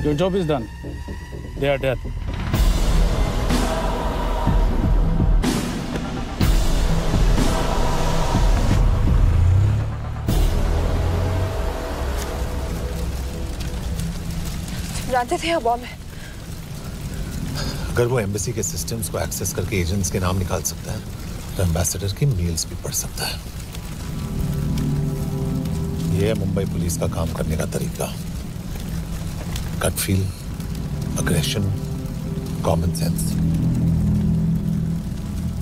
Your job is done. They are dead. जानते थे यहाँ बॉम्ब है। अगर वो एम्बेसी के सिस्टम्स को एक्सेस करके एजेंट्स के नाम निकाल सकता है, तो एम्बेसडर की मेल्स भी पढ़ सकता है। ये है मुंबई पुलिस का काम करने का तरीका। Gut feel, aggression, common sense.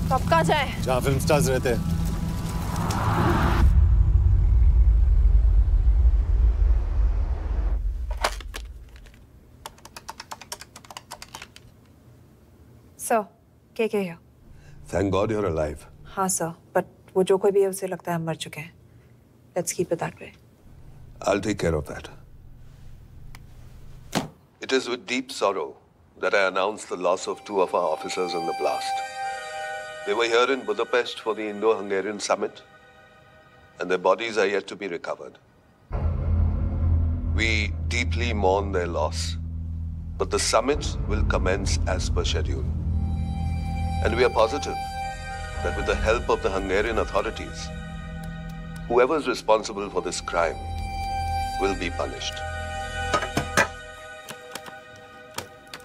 तो अब कहाँ जाएं? जहाँ फिल्म स्टार्स रहते हैं। Sir, KK here. Thank God you're alive. हाँ sir, but वो जो कोई भी है उसे लगता है हम मर चुके हैं. Let's keep it that way. I'll take care of that. It is with deep sorrow that I announce the loss of two of our officers in the blast. They were here in Budapest for the Indo-Hungarian summit, and their bodies are yet to be recovered. We deeply mourn their loss, but the summit will commence as per schedule. And we are positive that with the help of the Hungarian authorities, whoever is responsible for this crime will be punished.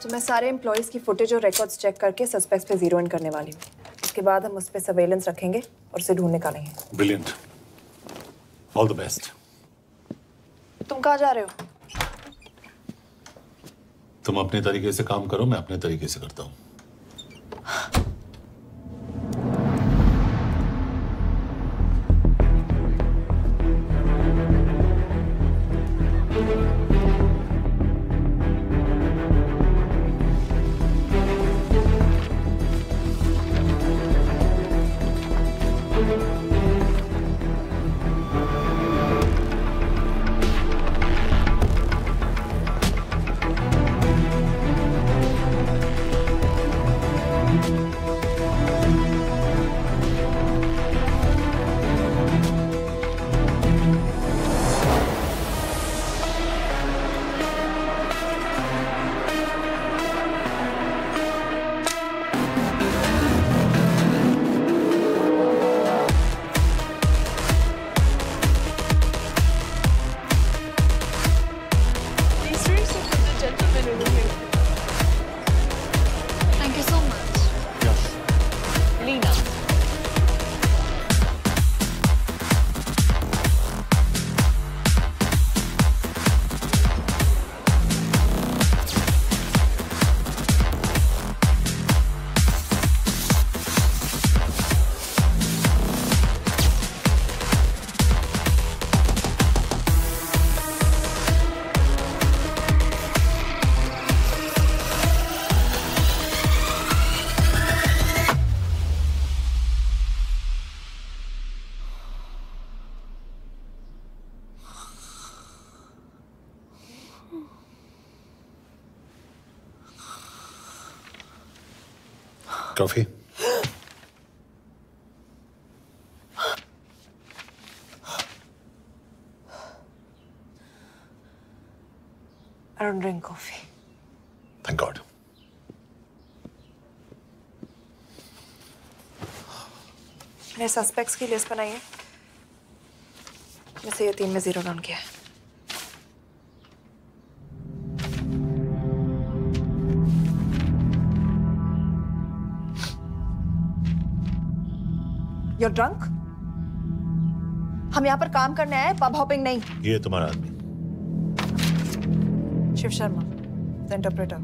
तो मैं सारे employees की footage और records check करके suspects पे zero in करने वाली हूँ। उसके बाद हम उस पे सर्वेलेंस रखेंगे और उसे ढूंढ निकालेंगे। Brilliant. All the best. तुम कहाँ जा रहे हो? तुम अपने तरीके से काम करो, मैं अपने तरीके से करता हूँ। Coffee? I don't drink coffee. Thank God. मैंने सस्पेक्ट्स की लिस्ट बनाई है। वैसे ये 3 में जीरो डाउन किया है। You're drunk? हम यहाँ पर काम करने आए, पब हॉपिंग नहीं। ये तुम्हारा आदमी। Shiv Sharma, the interpreter.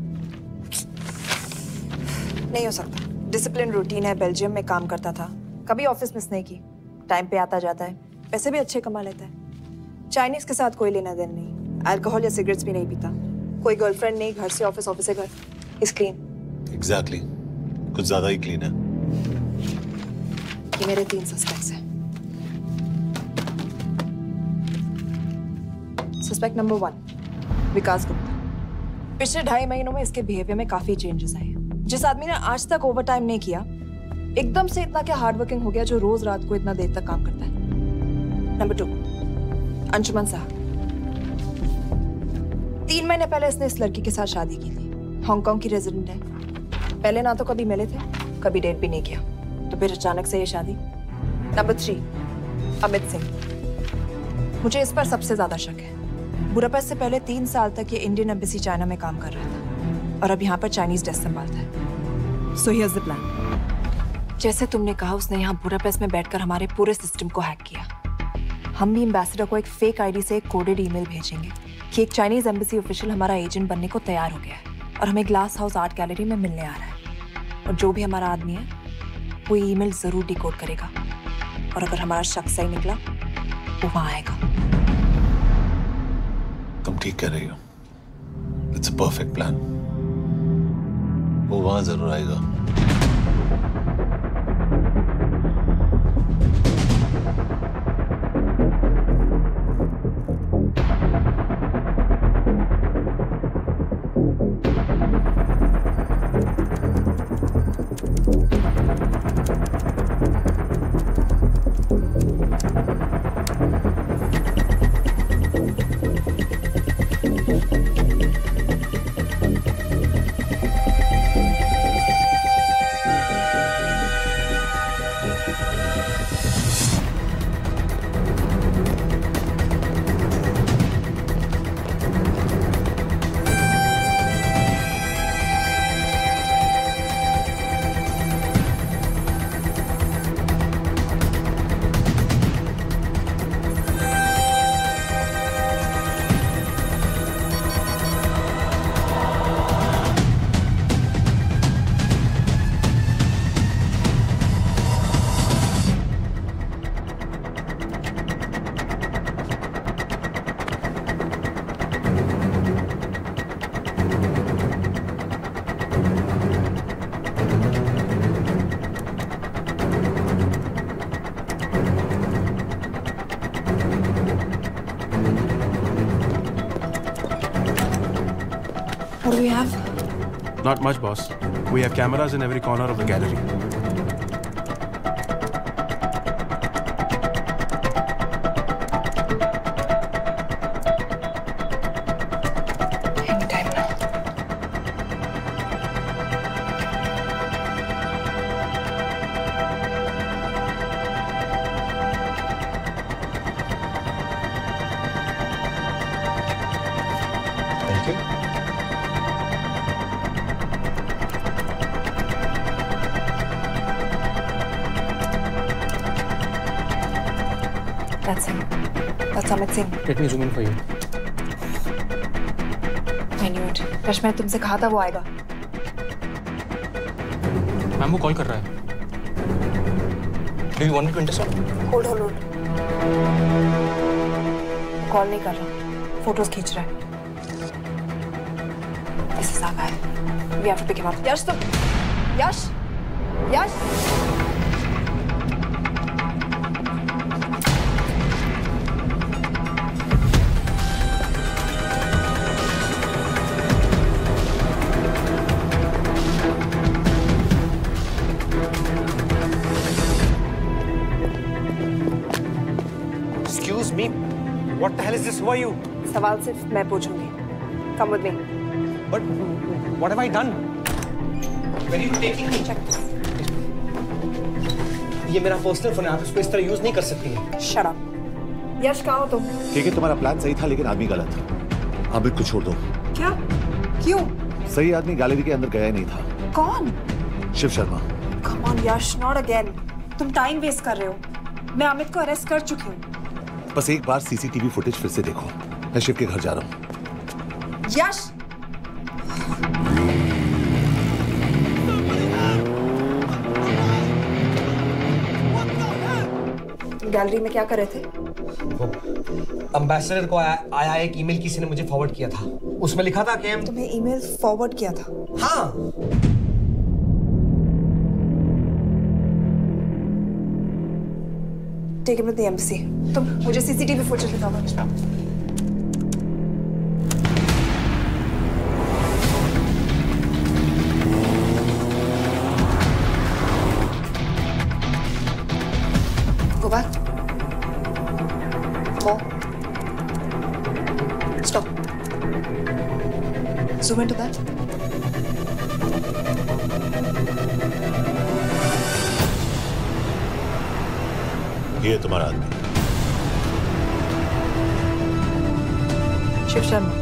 नहीं हो सकता। डिसिप्लिन रूटीन है, बेल्जियम में काम करता था, कभी ऑफिस मिस नहीं की, टाइम पे आता जाता है, पैसे भी अच्छे कमा लेता है। चाइनीज के साथ कोई लेना देना नहीं, अल्कोहल या सिगरेट्स भी नहीं पीता, कोई गर्लफ्रेंड नहीं, घर से ऑफिस, ऑफिस से घर। Is clean. एग्जैक्टली, कुछ ज्यादा ही क्लीन है। ये मेरे 3 सस्पेक्ट्स हैं। सस्पेक्ट नंबर 1, विकास गुप्ता। पिछले 2.5 महीनों में इसके बिहेवियर में काफी चेंजेस आए हैं। जिस आदमी ने आज तक ओवर टाइम नहीं किया, एकदम से इतना क्या हार्ड वर्किंग हो गया जो रोज रात को इतना देर तक काम करता है। नंबर 2, अंशुमन साहब। 3 महीने पहले इसने इस लड़की के साथ शादी की थी। हांगकांग की रेजिडेंट है। पहले ना तो कभी मिले थे, कभी डेट भी नहीं किया, तो फिर अचानक से ये शादी। नंबर 3, अमित सिंह। मुझे इस पर सबसे ज्यादा शक है। बुडापेस्ट से पहले 3 साल तक ये इंडियन एम्बेसी चाइना में काम कर रहा था और अब यहाँ पर चाइनीज डेस्क संभालता है। So here's the plan. जैसे तुमने कहा, उसने यहाँ बुडापेस्ट में बैठकर हमारे पूरे सिस्टम को हैक किया। हम भी एम्बेसडर को एक फेक आईडी से एक कोडेड ईमेल भेजेंगे कि एक चाइनीज एम्बेसी ऑफिशियल हमारा एजेंट बनने को तैयार हो गया है और हमें ग्लास हाउस आर्ट गैलरी में मिलने आ रहा है। और जो भी हमारा आदमी है वो ईमेल जरूर डिकोड करेगा और अगर हमारा शक सही निकला वो वहां आएगा। तुम ठीक कह रही हो। It's a perfect plan. वो वहां जरूर आएगा। What do we have? Not much, boss. We have cameras in every corner of the gallery. Anytime now. Thank you. That's him. That's Amit Singh. Let me zoom in for you. I knew it. Rush, मैं तुमसे कहा था वो आएगा। Ma'am वो call कर रहा है। Do you want me to intercept? Hold. Call नहीं कर रहा, फोटोज खींच रहा है। This is our guy. We have to pick him up. यश तुम, यश। Excuse me. What the hell is this? Who are you? सवाल सिर्फ मैं पूछूंगी। Come with me. But what have I done? Where are you taking me? Check this. ये मेरा personal phone है, आप इसको इस तरह यूज नहीं कर सकती हैं। Shut up. यश, कहाँ हो तुम? ठीक है, तुम्हारा प्लान सही था लेकिन आदमी गलत था। अमित को छोड़ दो। क्या? क्यों? सही आदमी गैलरी के अंदर गया ही नहीं था। कौन? Shiv Sharma. Come on Yash, not again. तुम टाइम वेस्ट कर रहे हो। मैं अमित को अरेस्ट कर चुकी हूँ। बस एक बार सीसीटीवी फुटेज फिर से देखो। मैं शिव के घर जा रहा हूँ। यश! गैलरी में क्या कर रहे थे? एम्बेसडर को आया एक ईमेल किसी ने मुझे फॉरवर्ड किया था। उसमें लिखा था कि हम तुम्हें ईमेल फॉरवर्ड किया था? हाँ। Take him to the embassy. तुम मुझे सीसीटीवी फुटेज दिखाओ। Go back. More. Stop. zoom into that? ये तुम्हारा आदमी शिव शर्मा।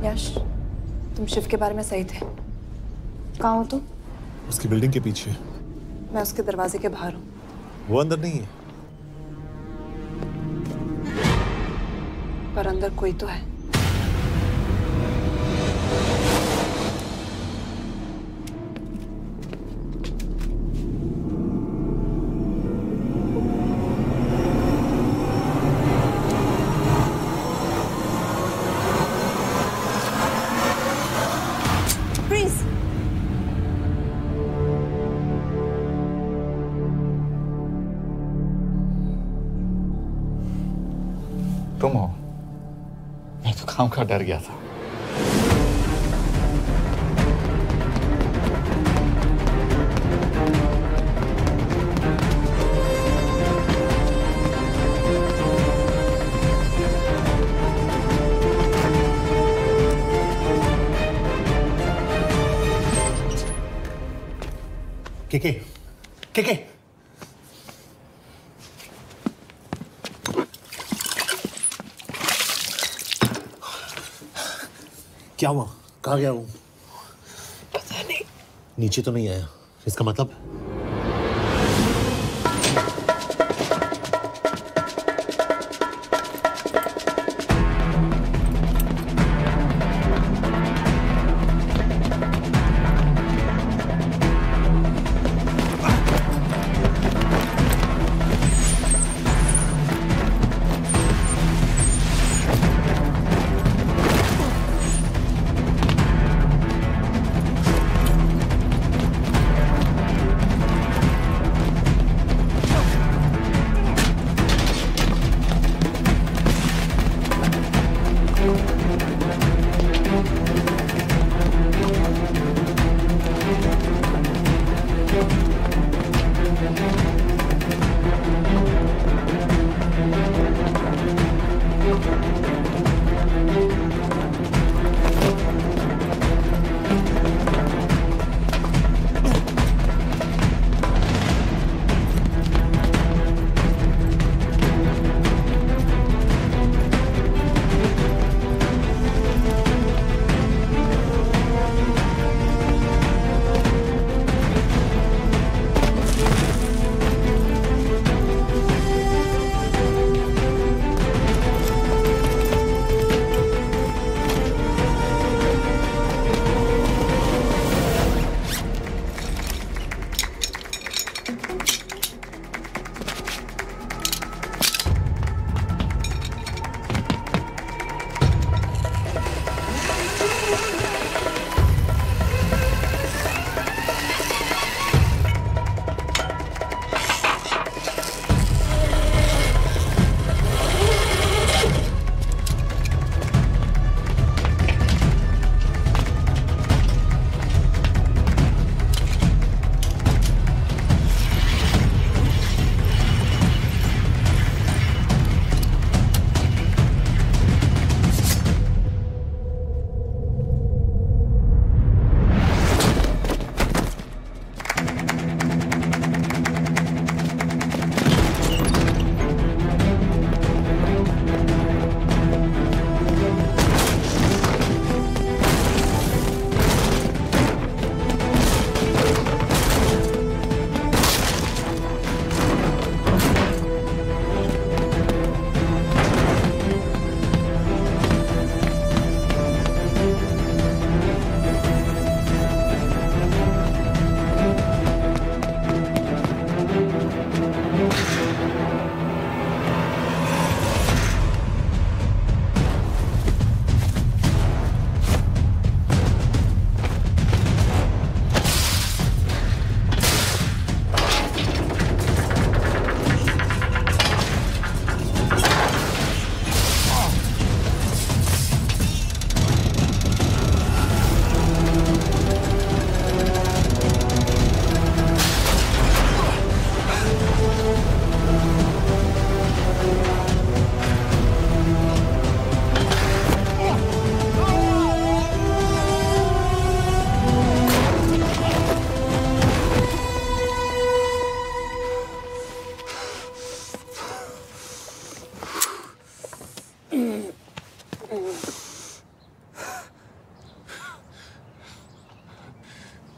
यश, तुम शिव के बारे में सही थे। कहाँ हो तुम? उसकी बिल्डिंग के पीछे। मैं उसके दरवाजे के बाहर हूँ। वो अंदर नहीं है। पर अंदर कोई तो है। तुम हो? मैं तो काम का डर गया था। के क्या हुआ? कहाँ गया वो? पता नहीं। नीचे तो नहीं आया, इसका मतलब?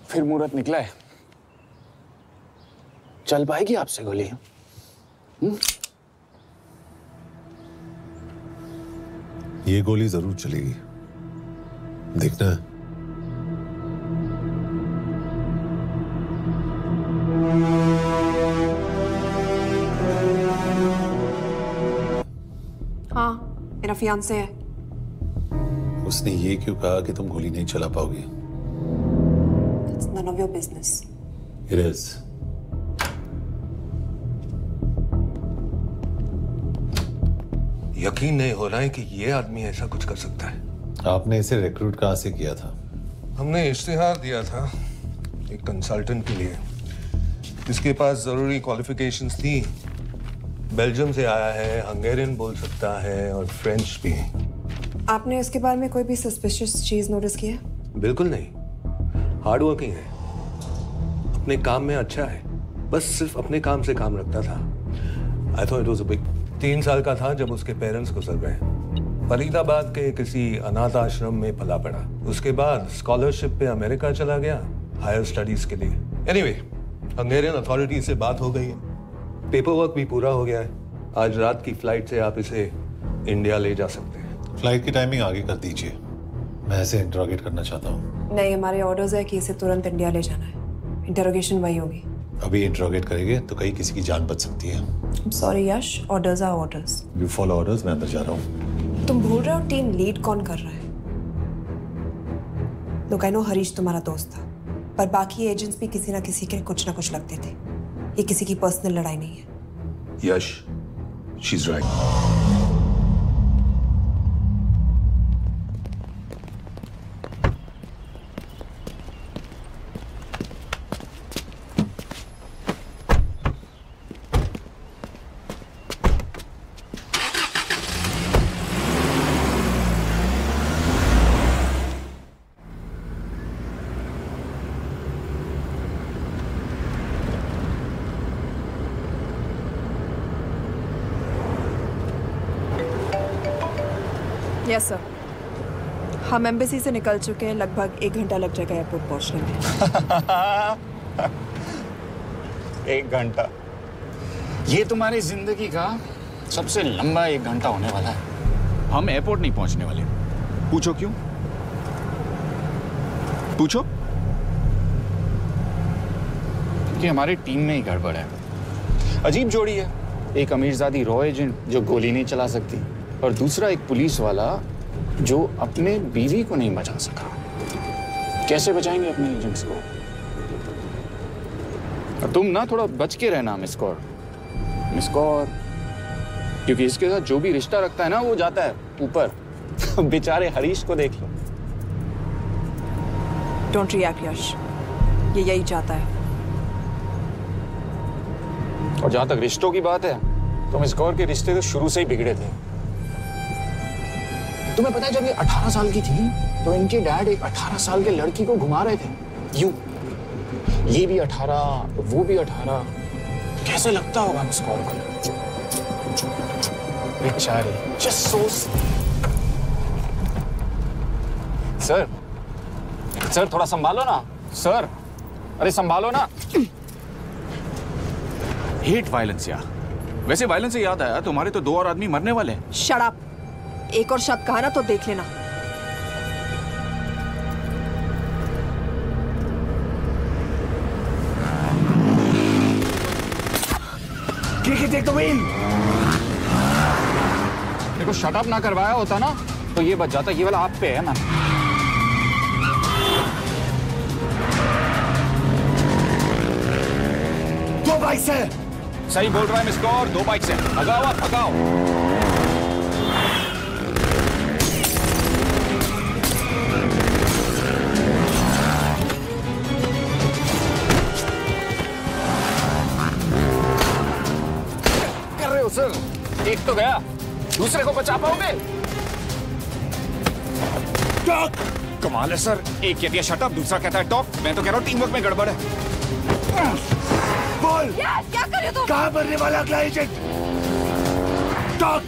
फिर मुहूर्त निकला है। चल पाएगी आपसे गोली? ये गोली जरूर चलेगी, देखना है। हाँ, मेरा फियांसे है। उसने ये क्यों कहा कि तुम गोली नहीं चला पाओगी? It's none of your business. It is. यकीन नहीं हो रहा है कि ये आदमी ऐसा कुछ कर सकता है। आपने इसे रिक्रूट कहाँ से किया था? हमने इश्तिहार दिया था एक कंसल्टेंट के लिए, जिसके पास जरूरी क्वालिफिकेशंस थी। बेल्जियम से आया है, हंगेरियन बोल सकता है और फ्रेंच भी। आपने इसके बारे में कोई भी सस्पिशियस चीज नोटिस की है? बिल्कुल नहीं, हार्ड वर्किंग है, अपने काम में अच्छा है, बस सिर्फ अपने काम से काम रखता था। I thought it was a big. 3 साल का था जब उसके पेरेंट्स गुजर गए। फरीदाबाद के किसी अनाथ आश्रम में पला पड़ा। उसके बाद स्कॉलरशिप पे अमेरिका चला गया हायर स्टडीज के लिए। एनीवे, हंगेरियन अथॉरिटी से बात हो गई है, पेपर वर्क भी पूरा हो गया है। आज रात की फ्लाइट से आप इसे इंडिया ले जा सकते हैं। फ्लाइट की टाइमिंग आगे कर दीजिए, मैं इसे इंटरोगेट करना चाहता हूँ। नहीं, हमारे ऑर्डर्स है कि इसे तुरंत इंडिया ले जाना है। इंटरोगेशन वही होगी। अभी इंटरोगेट करेंगे तो कहीं किसी की जान बच सकती है। Sorry Yash, orders are orders. You follow orders, मैं अंदर जा रहा हूँ। तुम भूल रहे हो टीम लीड कौन कर रहा है? लोग, आई नो हरीश तुम्हारा दोस्त था, पर बाकी एजेंट्स भी किसी ना किसी के कुछ ना कुछ लगते थे। ये किसी की पर्सनल लड़ाई नहीं है। Yash, she is right. Yes sir, हम एम्बेसी से निकल चुके हैं। लगभग 1 घंटा लग जाएगा एयरपोर्ट पहुंचने में। 1 घंटा? ये तुम्हारी जिंदगी का सबसे लंबा 1 घंटा होने वाला है। हम एयरपोर्ट नहीं पहुंचने वाले। पूछो क्यों? पूछो। क्योंकि हमारी टीम में ही गड़बड़ है। अजीब जोड़ी है, एक अमीरजादी रॉ एजेंट जो गोली नहीं चला सकती, और दूसरा एक पुलिस वाला जो अपने बीवी को नहीं बचा सका। कैसे बचाएंगे अपने एजेंट्स को? और तुम ना थोड़ा बच के रहना मिस कौर, क्योंकि इसके साथ जो भी रिश्ता रखता है ना वो जाता है ऊपर। बेचारे हरीश को देख लो। डोंट रिएक्ट यश, ये यही चाहता है। और जहां तक रिश्तों की बात है, तो मिस कौर के रिश्ते तो शुरू से ही बिगड़े थे। तुम्हें पता है जब ये 18 साल की थी तो इनके डैड एक 18 साल के लड़की को घुमा रहे थे यूं। ये भी 18, वो भी 18। कैसे लगता होगा मिस कौर को? बेचारे। Just so. सर थोड़ा संभालो ना सर। अरे संभालो ना। हेट वायलेंस यार। वैसे वायलेंस से याद आया, तुम्हारे तो 2 और आदमी मरने वाले हैं। Shut up. एक और शब्द कहा ना तो देख लेना। देखो शट अप ना करवाया होता ना तो ये बच जाता। ये वाला आप पे है मैम। दो बाइक से। सही बोल रहा है मिस कौर, 2 बाइक से। भगाओ आप, भगाओ। सर एक तो गया, दूसरे को बचा पाओगे? टॉक। कमाल है सर, एक कहती है शट अप, दूसरा कहता है टॉक। मैं तो कह रहा हूँ टीम वर्क में गड़बड़ है। बोल क्या कर रहे हो तुम? कहाँ मरने वाला अगला एजेंट? टॉक।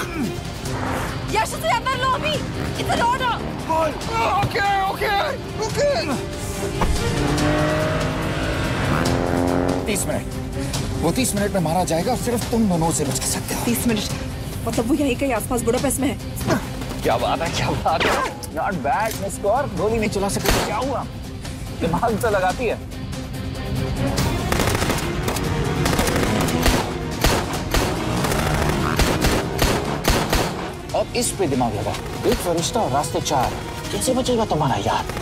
यश से अंदर लो अभी। It's an order. बोल। ओके 30 मिनट वो 30 मिनट में मारा जाएगा, सिर्फ तुम दोनों से बच सकते हो। 30 मिनट मतलब वो यहीं कहीं आसपास बुडापेस्ट में है। क्या बात है, क्या बात है। नॉट बैड मिस कौर, गोली नहीं चला सकती तो क्या हुआ, दिमाग तो लगाती है। अब इस पे दिमाग लगा। एक फरिश्ता और रास्ते 4, कैसे बचेगा तुम्हारा यार?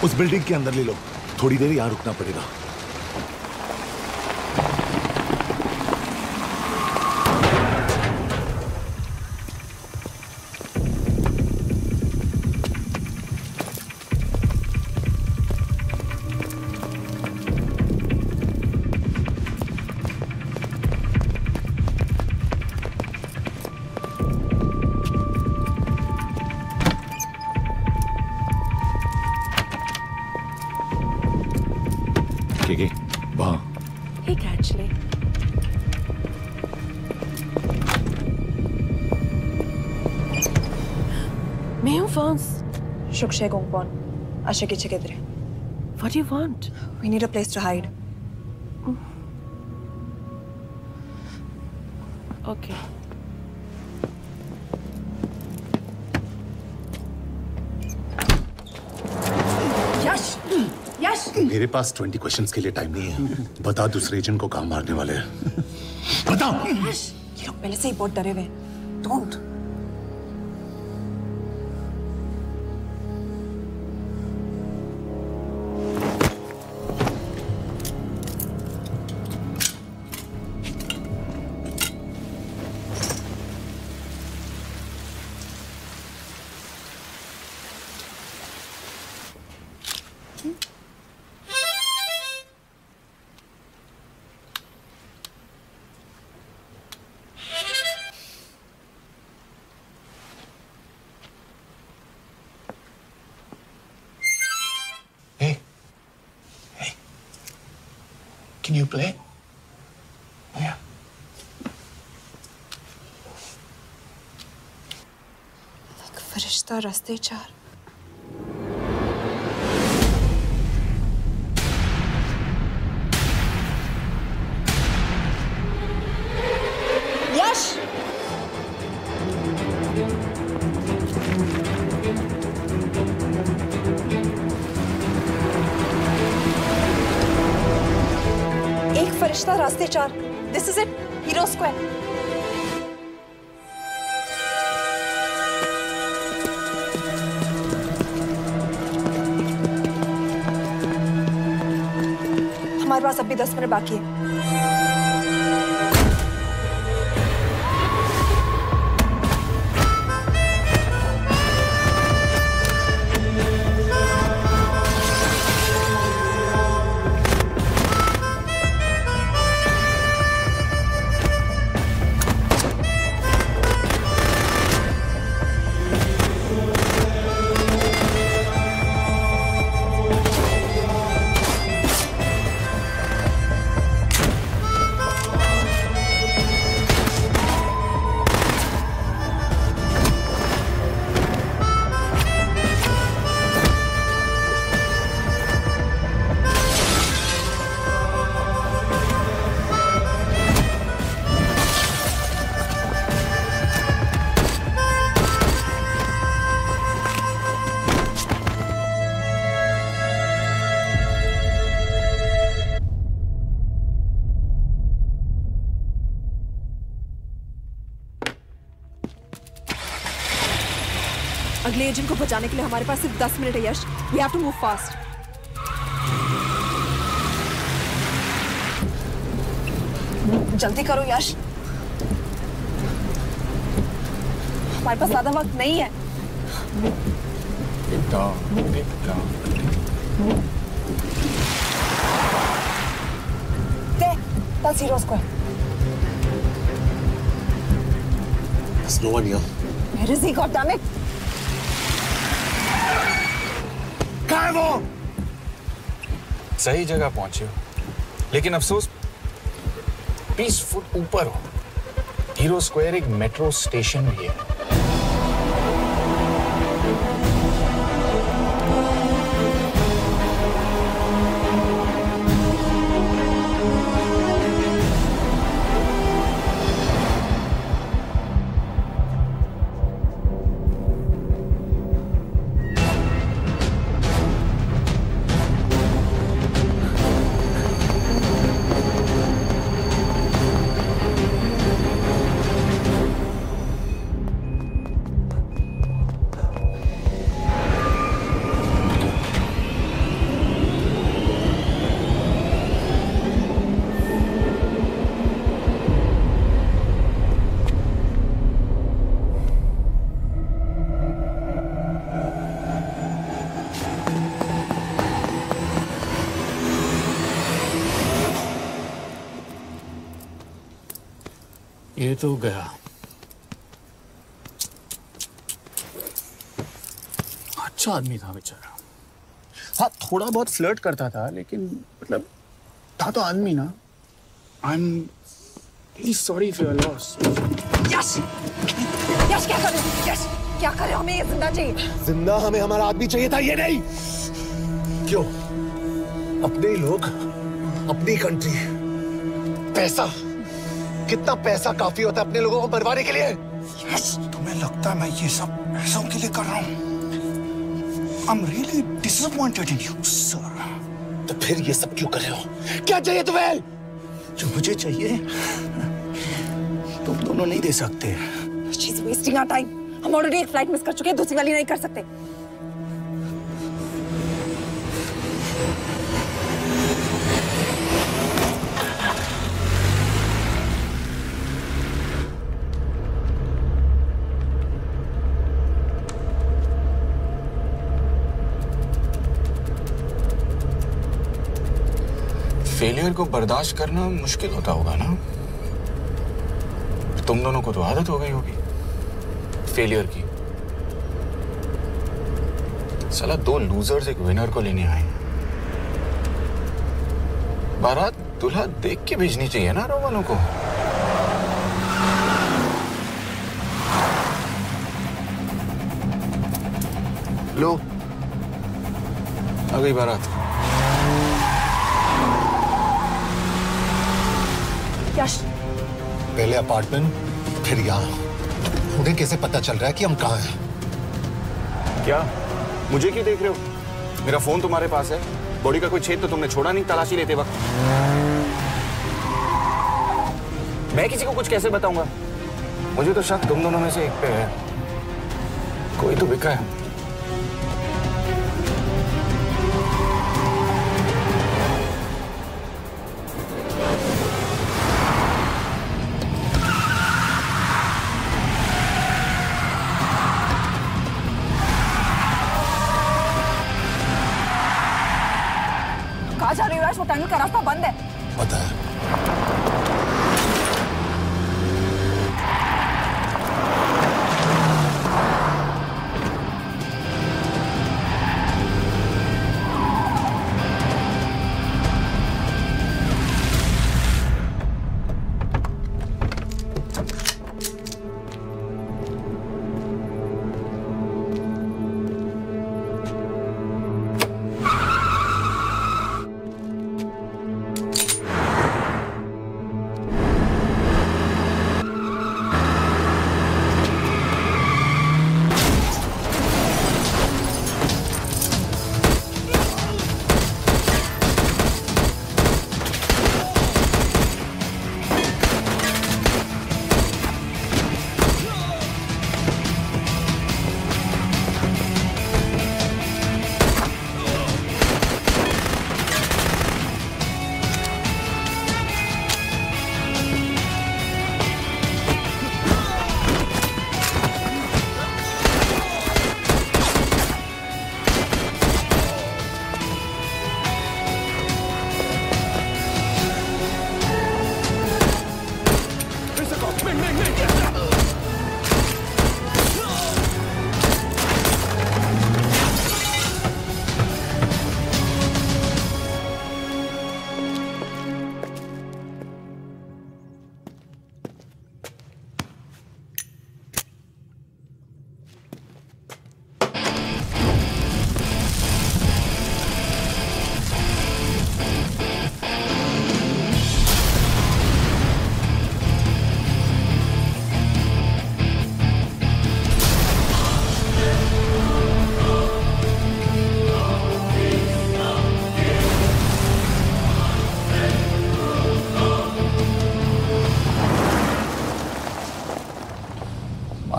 उस बिल्डिंग के अंदर ले लो, थोड़ी देर यहां रुकना पड़ेगा। Shukshay Gongpon, Ashaki Chikidre. What do you want? We need a place to hide. Okay. Yash! Yash! मेरे पास 20 क्वेश्चंस के लिए टाइम नहीं है। बता दूसरे एजेंट को कहाँ मारने वाले हैं। बता! Yash! ये लोग पहले से ही बहुत डरे हुए हैं। Don't! Can you play? Yeah. एक फरिश्ता रास्ते 4। यश! फरिश्ता रास्ते 4। This is it. Hero Square. हमारे पास अभी 10 मिनट बाकी है। अगले एजेंट को बचाने के लिए हमारे पास सिर्फ 10 मिनट है यश। We have to move fast. जल्दी करो यश, हमारे पास ज्यादा वक्त नहीं है। That's Hero Square. There's no one here. Where is he? God damn it! कहाँ है वो? सही जगह पहुंचे हो, लेकिन अफसोस 20 फुट ऊपर हो। हीरो स्क्वायर एक मेट्रो स्टेशन भी है। ये तो गया। अच्छा आदमी था बेचारा। हाँ, थोड़ा बहुत फ्लर्ट करता था, लेकिन मतलब था तो आदमी ना। I am really sorry for your loss. Yash! Yash क्या कर रहे हो? यश क्या कर रहे हो? हमें ये जिंदा चाहिए। जिंदा हमें हमारा आदमी चाहिए था, ये नहीं। क्यों? अपने ही लोग, अपनी कंट्री, पैसा। कितना पैसा काफी होता है अपने लोगों को मरवाने के लिए? यस, तुम्हें लगता है मैं ये सब पैसों के लिए कर रहा हूँ? I'm really disappointed in you, sir. तो फिर ये सब क्यों कर रहे हो? क्या चाहिए तुम्हें? जो मुझे चाहिए तुम दोनों नहीं दे सकते। She's wasting our time. हम ऑलरेडी एक फ्लाइट मिस कर चुके हैं, दूसरी वाली नहीं कर सकते। फेलियर को बर्दाश्त करना मुश्किल होता होगा ना? तुम दोनों को तो आदत हो गई होगी फेलियर की। साला 2 लूजर्स एक विनर को लेने आए। बारात दूल्हा देख के भेजनी चाहिए ना रो वालों को। लो, आ गई बारात। यश, पहले अपार्टमेंट, फिर यहाँ। उन्हें कैसे पता चल रहा है कि हम कहाँ हैं? क्या मुझे क्यों देख रहे हो? मेरा फोन तुम्हारे पास है। बॉडी का कोई छेद तो तुमने छोड़ा नहीं तलाशी लेते वक्त। मैं किसी को कुछ कैसे बताऊंगा? मुझे तो शक तुम दोनों में से एक पे है। कोई तो बिका है। कहाँ जा रही हो यश? वो टनल का रास्ता बंद है। पता है।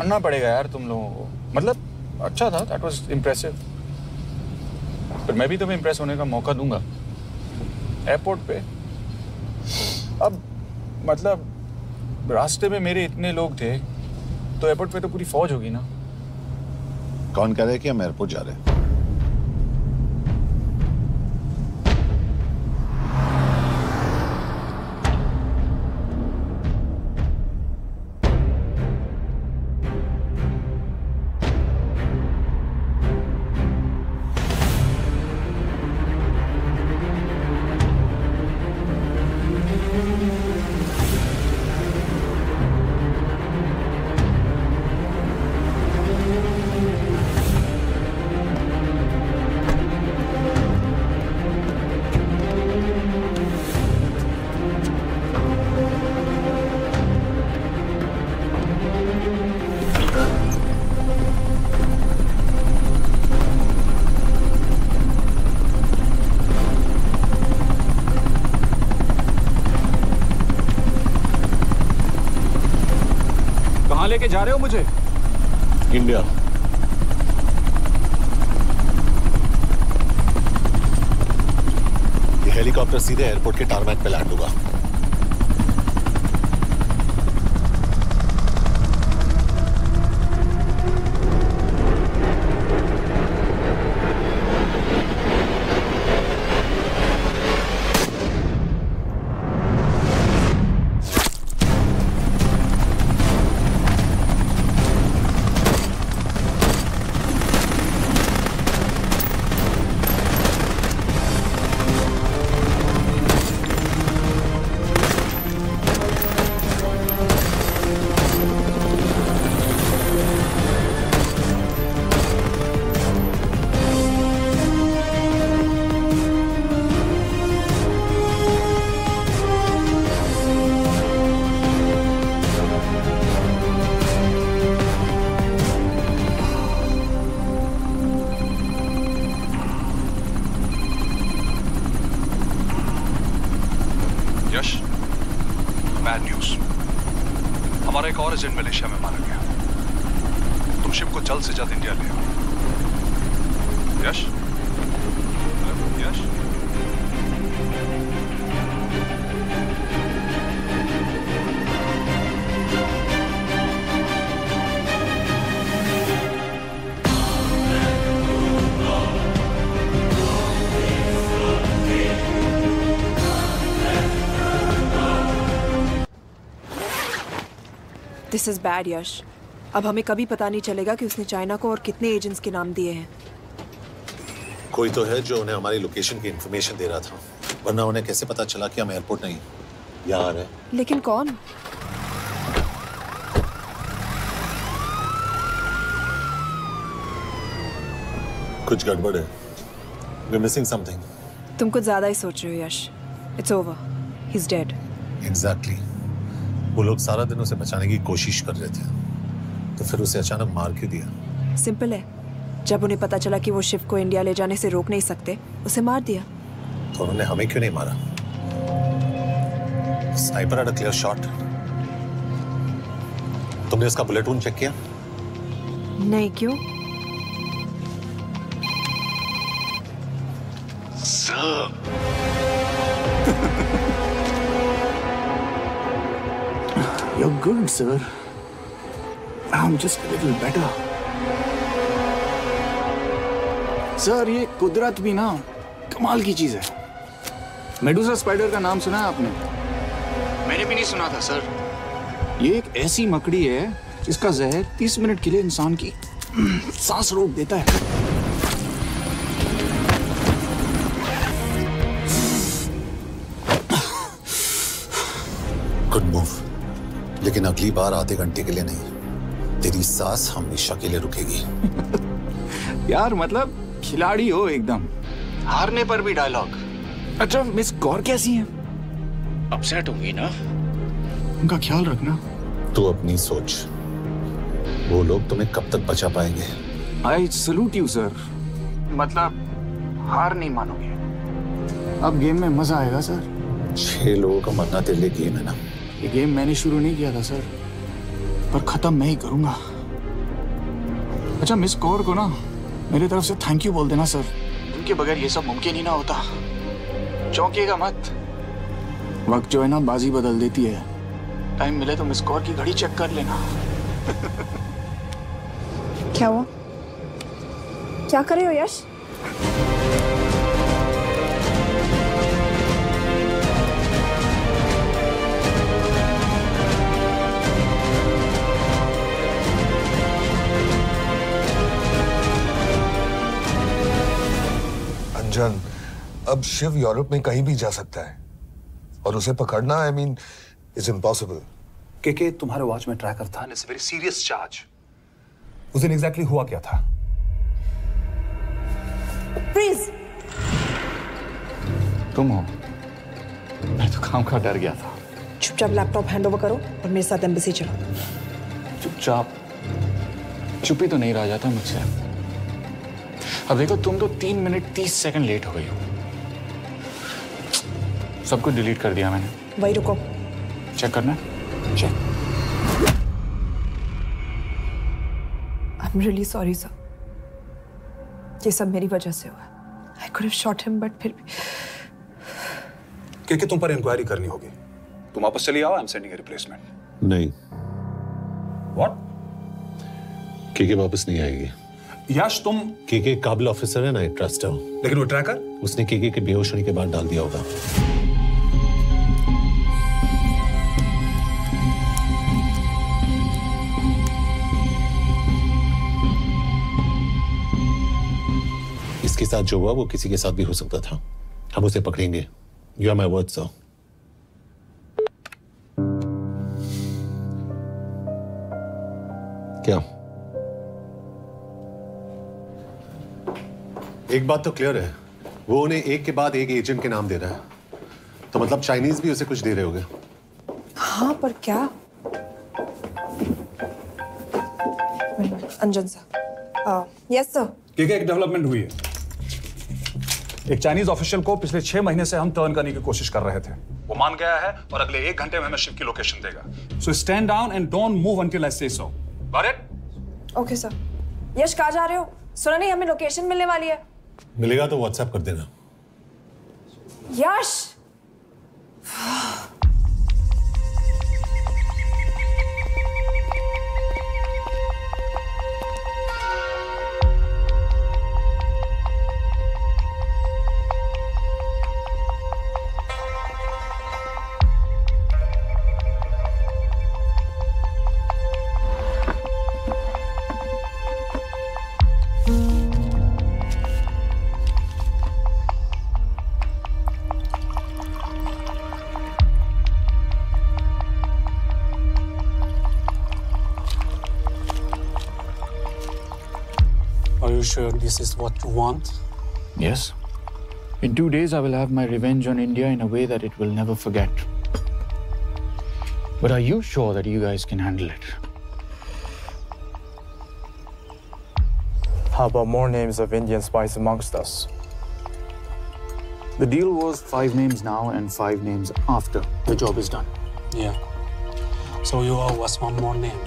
मानना पड़ेगा यार तुम लोगों को, मतलब अच्छा था, दैट वाज इम्प्रेसिव। पर मैं भी तुम्हें इम्प्रेस होने का मौका दूंगा एयरपोर्ट पे। अब मतलब रास्ते में मेरे इतने लोग थे, तो एयरपोर्ट पे तो पूरी फौज होगी ना। कौन कह रहा है कि हम एयरपोर्ट जा रहे हैं? लेके जा रहे हो मुझे? इंडिया। ये हेलीकॉप्टर सीधे एयरपोर्ट के टारमैक पे लैंड होगा। यश, बैड न्यूज। हमारा एक और एजेंट मलेशिया में मारा गया। तुम शिप को जल्द से जल्द इंडिया ले आओ। यश? यश? दिस इज बैड यश। अब हमें कभी पता नहीं चलेगा कि उसने चाइना को और कितने एजेंट्स के नाम दिए हैं। कोई तो है जो उन्हें हमारी लोकेशन की इंफॉर्मेशन दे रहा था, वरना उन्हें कैसे पता चला कि हम एयरपोर्ट नहीं यहाँ आ रहे हैं? लेकिन कौन? कुछ गड़बड़ है। We're missing something. तुम कुछ ज्यादा ही सोच रहे हो यश। It's over. He's dead. Exactly. वो लोग सारा दिन उसे बचाने की कोशिश कर रहे थे, तो फिर उसे अचानक मार क्यों दिया? सिंपल है, जब उन्हें पता चला कि वो शिप को इंडिया ले जाने से रोक नहीं सकते, उसे मार दिया। तो उन्होंने हमें क्यों नहीं मारा? Sniper had a clear shot. तुमने उसका बुलेट वूंड चेक किया? नहीं, क्यों? You're good, sir. I'm just a little better. Sir, ये कुदरत भी ना कमाल की चीज है। मेडुसा स्पाइडर का नाम सुना है आपने? मैंने भी नहीं सुना था सर। ये एक ऐसी मकड़ी है जिसका जहर 30 मिनट के लिए इंसान की सांस रोक देता है। गुड मूव, लेकिन अगली बार आधे घंटे के लिए नहीं, तेरी सांस हमेशा के लिए रुकेगी। यार मतलब खिलाड़ी हो एकदम, हारने पर भी डायलॉग। अच्छा, मिस गौर कैसी हैं? अपसेट होंगी ना, उनका ख्याल रखना। तू अपनी सोच, वो लोग तुम्हें कब तक बचा पाएंगे? I salute you sir. मतलब हार नहीं मानोगे। अब गेम में मजा आएगा सर। 6 लोगों का मरना तेरे लिए गेम है ना? ये गेम मैंने शुरू नहीं किया था सर, पर खत्म मैं ही करूंगा। अच्छा, मिस कौर को ना मेरी तरफ से थैंक यू बोल देना सर। उनके बगैर ये सब मुमकिन ही ना होता। चौंकिएगा मत, वक्त जो है ना बाजी बदल देती है। टाइम मिले तो मिस कौर की घड़ी चेक कर लेना। क्या हुआ? क्या कर रहे हो यश? अंजन, अब शिव यूरोप में कहीं भी जा सकता है और उसे पकड़ना, आई मीन, इज इम्पॉसिबल। के तुम्हारे वॉच में ट्रैकर था, it's a very serious charge. उस दिन एग्जैक्टली हुआ क्या था? प्लीज। तुम हो? मैं तो काम का डर गया था। चुपचाप लैपटॉप हैंड ओवर करो और मेरे साथ एम्बेसी चलो। चुपचाप? चुप ही तो नहीं रहा जाता मुझसे। अब देखो, तुम तो 3 मिनट 30 सेकंड लेट हो गई हो। सब कुछ डिलीट कर दिया मैंने। वही रुको, चेक करना? Check. I am really sorry sir, ये सब मेरी वजह से हुआ। I could have shot him, but फिर भी। के तुम पर इंक्वायरी करनी होगी। तुम वापस चली आओ, I am sending a replacement. नहीं। व्हाट? के वापस नहीं आएगी। यश, तुम के काबिल ऑफिसर है ना, आई ट्रस्ट है। लेकिन वो ट्रैकर उसने के बेहोश होने के बाद डाल दिया होगा। इसके साथ जो हुआ वो किसी के साथ भी हो सकता था। हम उसे पकड़ेंगे। You are my word sir. क्या? एक बात तो क्लियर है, वो उन्हें एक के बाद एक एजेंट के नाम दे रहा है, तो मतलब चाइनीज भी उसे कुछ दे रहे होंगे। हाँ, पर क्या? अंजन सर। Yes sir. एक डेवलपमेंट हुई है। एक चाइनीज ऑफिशियल को पिछले 6 महीने से हम टर्न करने की कोशिश कर रहे थे। वो मान गया है और अगले 1 घंटे में हमें शिव की लोकेशन देगा। So stand down and don't move until I say so. Got it? Okay sir. Yash, कहाँ जा रहे हो? सुना नहीं, हमें लोकेशन मिलने वाली है। मिलेगा तो व्हाट्सएप कर देना। यश! Are you sure this is what you want? Yes. In 2 days, I will have my revenge on India in a way that it will never forget. But are you sure that you guys can handle it? How about more names of Indian spies amongst us? The deal was 5 names now and 5 names after the job is done. Yeah. So you owe us one more name.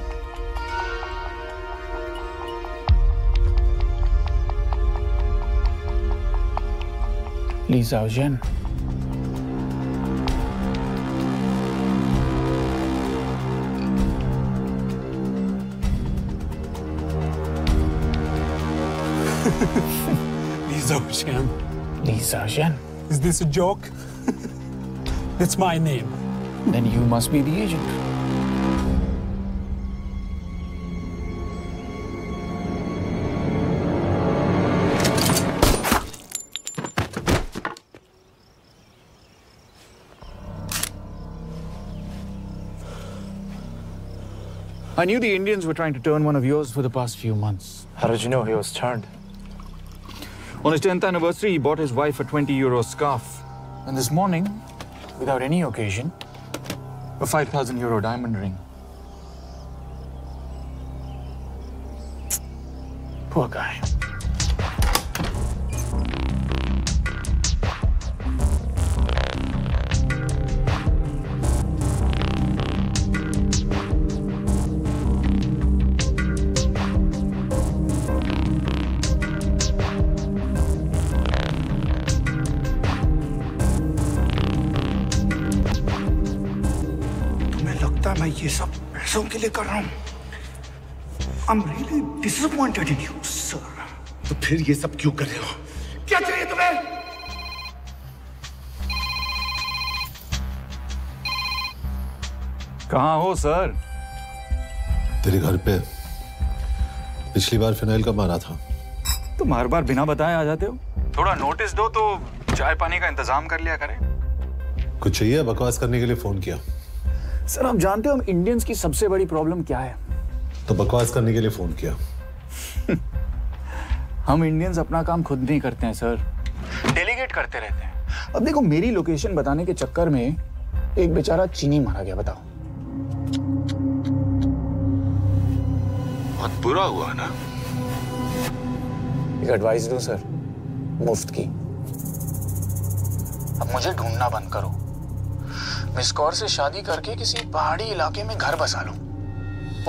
Li Xiaozhen. Li Xiaozhen. Li Xiaozhen. Is this a joke? It's my name. Then you must be the agent. I knew the Indians were trying to turn one of yours for the past few months. How did you know he was turned? On his 10th anniversary, he bought his wife a 20-euro scarf. And this morning, without any occasion, a 5,000-euro diamond ring. Poor guy. पता है मैं ये सब पैसों के लिए कर रहा हूँ। I'm really disappointed in you, sir. तो फिर ये सब क्यों कर रहे हो? क्या चाहिए तुम्हें? कहाँ हो सर? तेरे घर पे पिछली बार फिनाइल कब मारा था? तुम हर बार बिना बताए आ जाते हो। थोड़ा नोटिस दो तो चाय पानी का इंतजाम कर लिया करें। कुछ चाहिए? बकवास करने के लिए फोन किया। सर आप जानते हो हम इंडियंस की सबसे बड़ी प्रॉब्लम क्या है? तो बकवास करने के लिए फोन किया। हम इंडियंस अपना काम खुद नहीं करते हैं सर, डेलीगेट करते रहते हैं। अब देखो मेरी लोकेशन बताने के चक्कर में एक बेचारा चीनी मारा गया, बताओ। बहुत बुरा हुआ ना? एक एडवाइस दो सर, मुफ्त की। अब मुझे ढूंढना बंद करो। मिस कौर से शादी करके किसी पहाड़ी इलाके में घर बसा लो।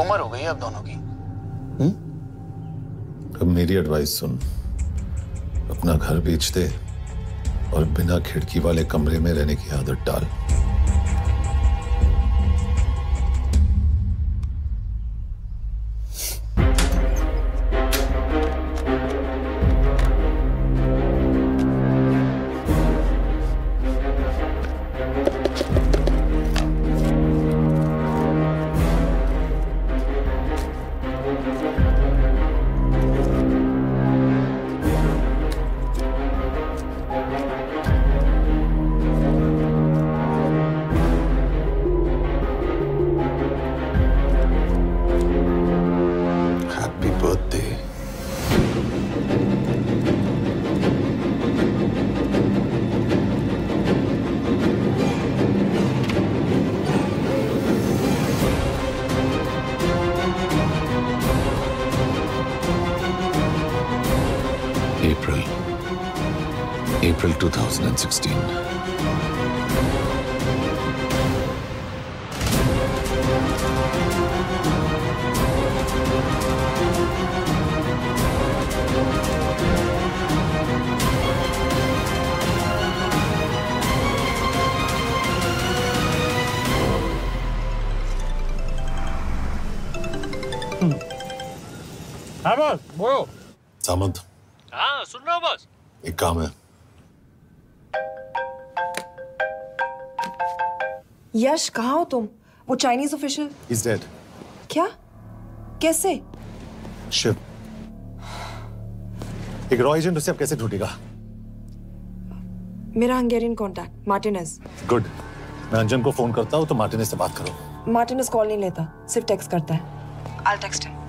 उम्र हो गई अब दोनों की। अब मेरी एडवाइस सुन, अपना घर बेच दे और बिना खिड़की वाले कमरे में रहने की आदत डाल। April 2016. हाँ बॉस, बोलो। सामंत, हाँ सुन रहा हूँ बॉस। एक काम है। यश कहाँ हो तुम? वो चाइनीज ऑफिशियल He's dead. क्या? कैसे? शिव, एक रॉ एजेंट उसे अब कैसे ढूंढेगा? मेरा हंगेरियन कॉन्टैक्ट मार्टिनेज। गुड, मैं अंजन को फोन करता हूँ तो मार्टिनेज से बात करो। मार्टिनेज कॉल नहीं लेता, सिर्फ टेक्स्ट करता है। I'll text him.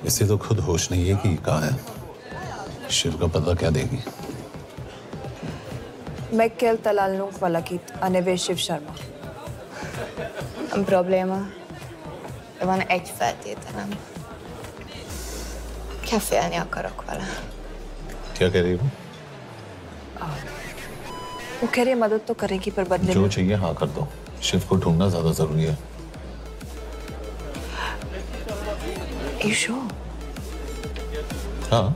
इसे तो खुद होश नहीं है कि कहाँ है। शिव का पता क्या देगी? Mekkel talalnunk valakit, a neve Shiv Sharma. Nem probléma. De van egy feltételem. Kefélni akarok vele. क्या कह रही हो? वो कह रही है मदद तो करेगी पर बदले जो में। चाहिए हाँ कर दो। शिव को ढूंढना ज्यादा जरूरी है। You sure? हाँ।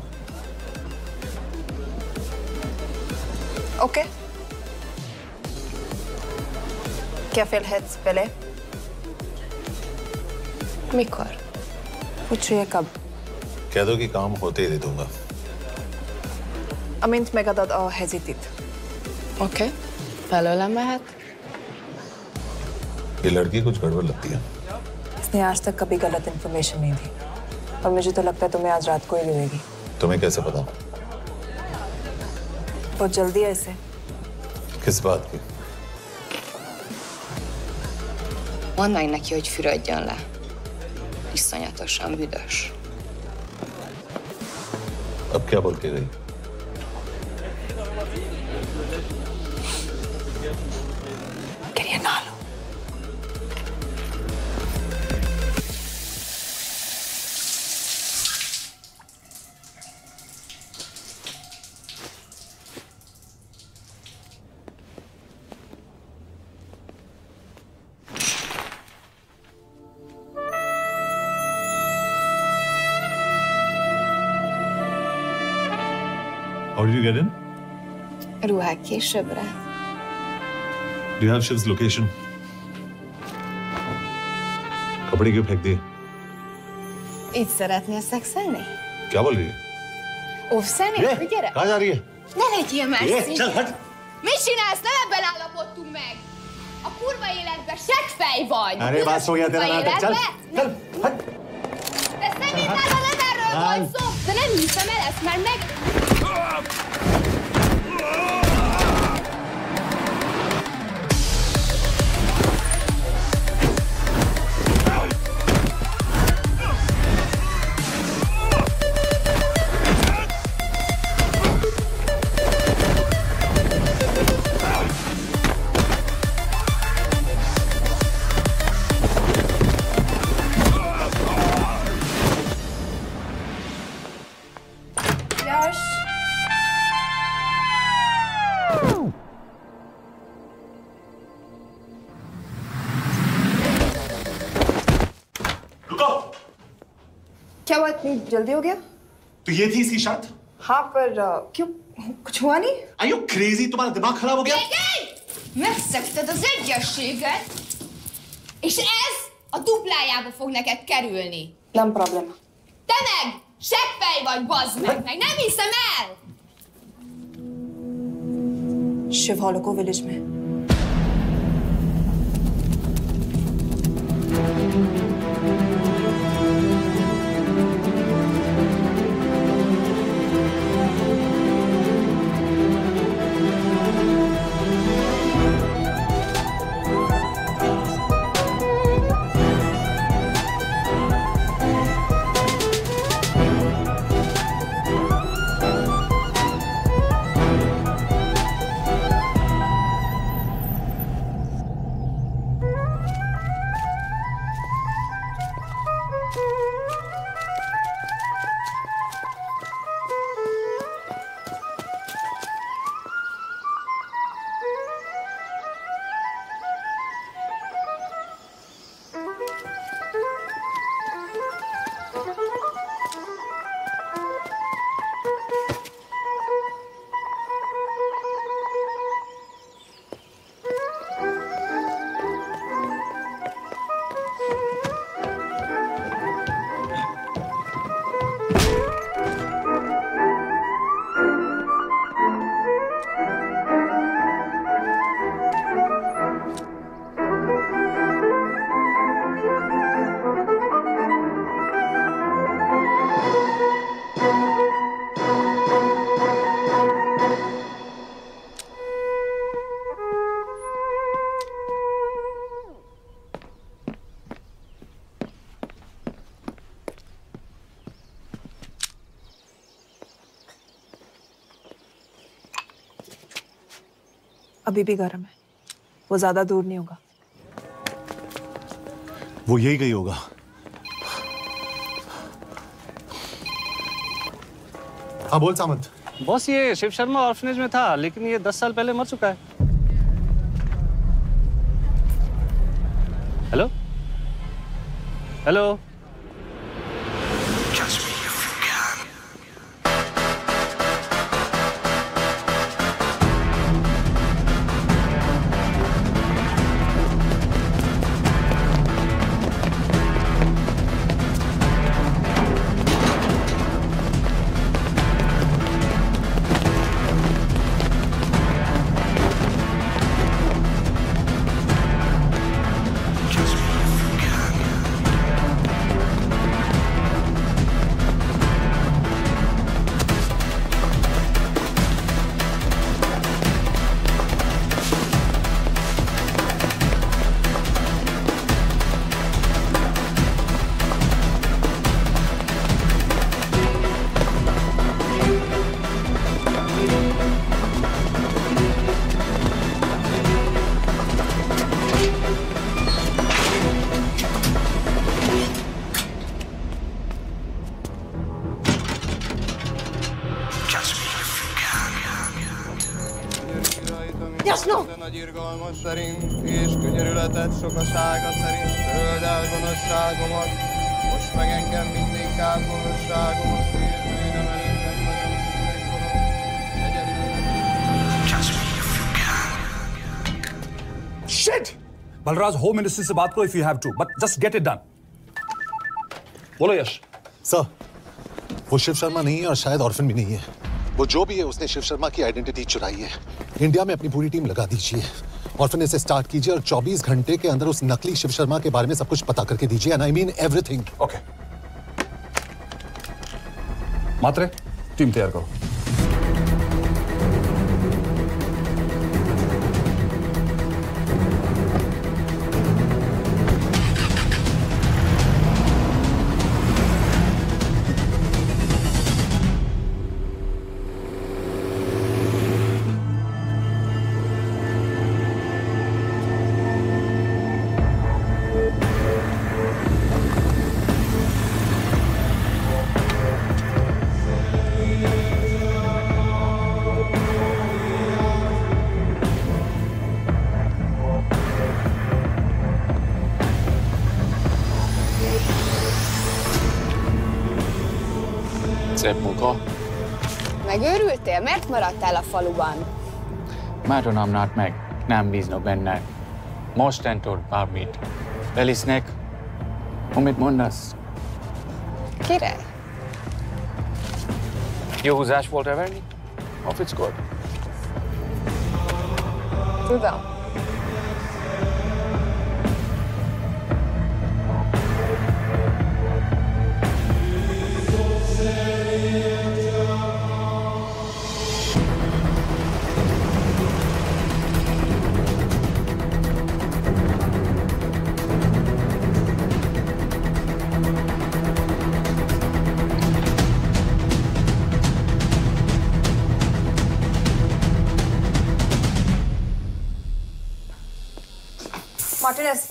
Okay. Kefél heads pele? Mikor? पूछिए कब? कह दो कि काम होते ही दे दूंगा। Amint megadad a hezitit. Oké. Felőlem mehet? ये लड़की कुछ गड़बड़ लगती है। इसने आज तक कभी गलत इन्फॉर्मेशन नहीं दी और मुझे तो लगता है तुम्हें आज रात को ही मिलेगी। तुम्हें कैसे पता? बहुत जल्दी है इसे। किस बात की? Mondd meg neki, hogy fürödjön le. Iszonyatosan büdös. अब क्या बोल के गई? करिए ना लो। How did you get in? Ruhák későbbre. Do you have Shiv's location? कपड़े क्यों फेंक दिए? Itt szeretnél szexelni? क्या बोल रही है? Óvszerni? Gyere! कहाँ जा रही है? Ne legyél már szín! चल हट! Mit csinálsz? Nem ebben állapodtunk meg! A kurva életben seggfej vagy! अरे बात हो गया तेरा नाटक, चल! चल, हट! De szerintem nem erről volt szó! De nem hiszem el ezt, mert meg... क्या बात नहीं, जल्दी हो गया? तो ये थी इसकी शर्त? हाँ, पर क्यों? कुछ हुआ नहीं? Are you crazy? तुम्हारा दिमाग खराब हो गया? Megszegted az egyességet, és ez a duplájába fog neked kerülni. Nem problema. Te meg seggfej vagy, bazd meg! Nem hiszem el! Shiv Holloko village में। अभी भी गर्म है, वो ज्यादा दूर नहीं होगा। वो यही गई होगा। हाँ बोल सामंत। बॉस ये शिव शर्मा ऑर्फनेज में था, लेकिन ये 10 साल पहले मर चुका है। Hello hello Nagy irgalmas szerint, és könyörületet sokasága szerint töröld el gonoszságomat, most meg engem mindinkább gonoszságomat, és bűnöm előttem nagyon megkorom. Balraj, home ministry से बात करो if you have to, but just get it done. बोलो यश। Sir, वो शिव शर्मा नहीं है और शायद orphan भी नहीं है। वो जो भी है उसने शिव शर्मा की आइडेंटिटी चुराई है। इंडिया में अपनी पूरी टीम लगा दीजिए, ऑर्फन से स्टार्ट कीजिए और 24 घंटे के अंदर उस नकली शिव शर्मा के बारे में सब कुछ पता करके दीजिए। And I mean everything. Okay. Matre, team तैयार करो। Szép munka. Megőrültél? Miért maradtál a faluban? Mátonám nát meg, nem bíznak benned. Mostantól bármit. Belisznek, amit mondasz. Király. Jó húzás volt everni? Ofickod? Tudom. Martinez,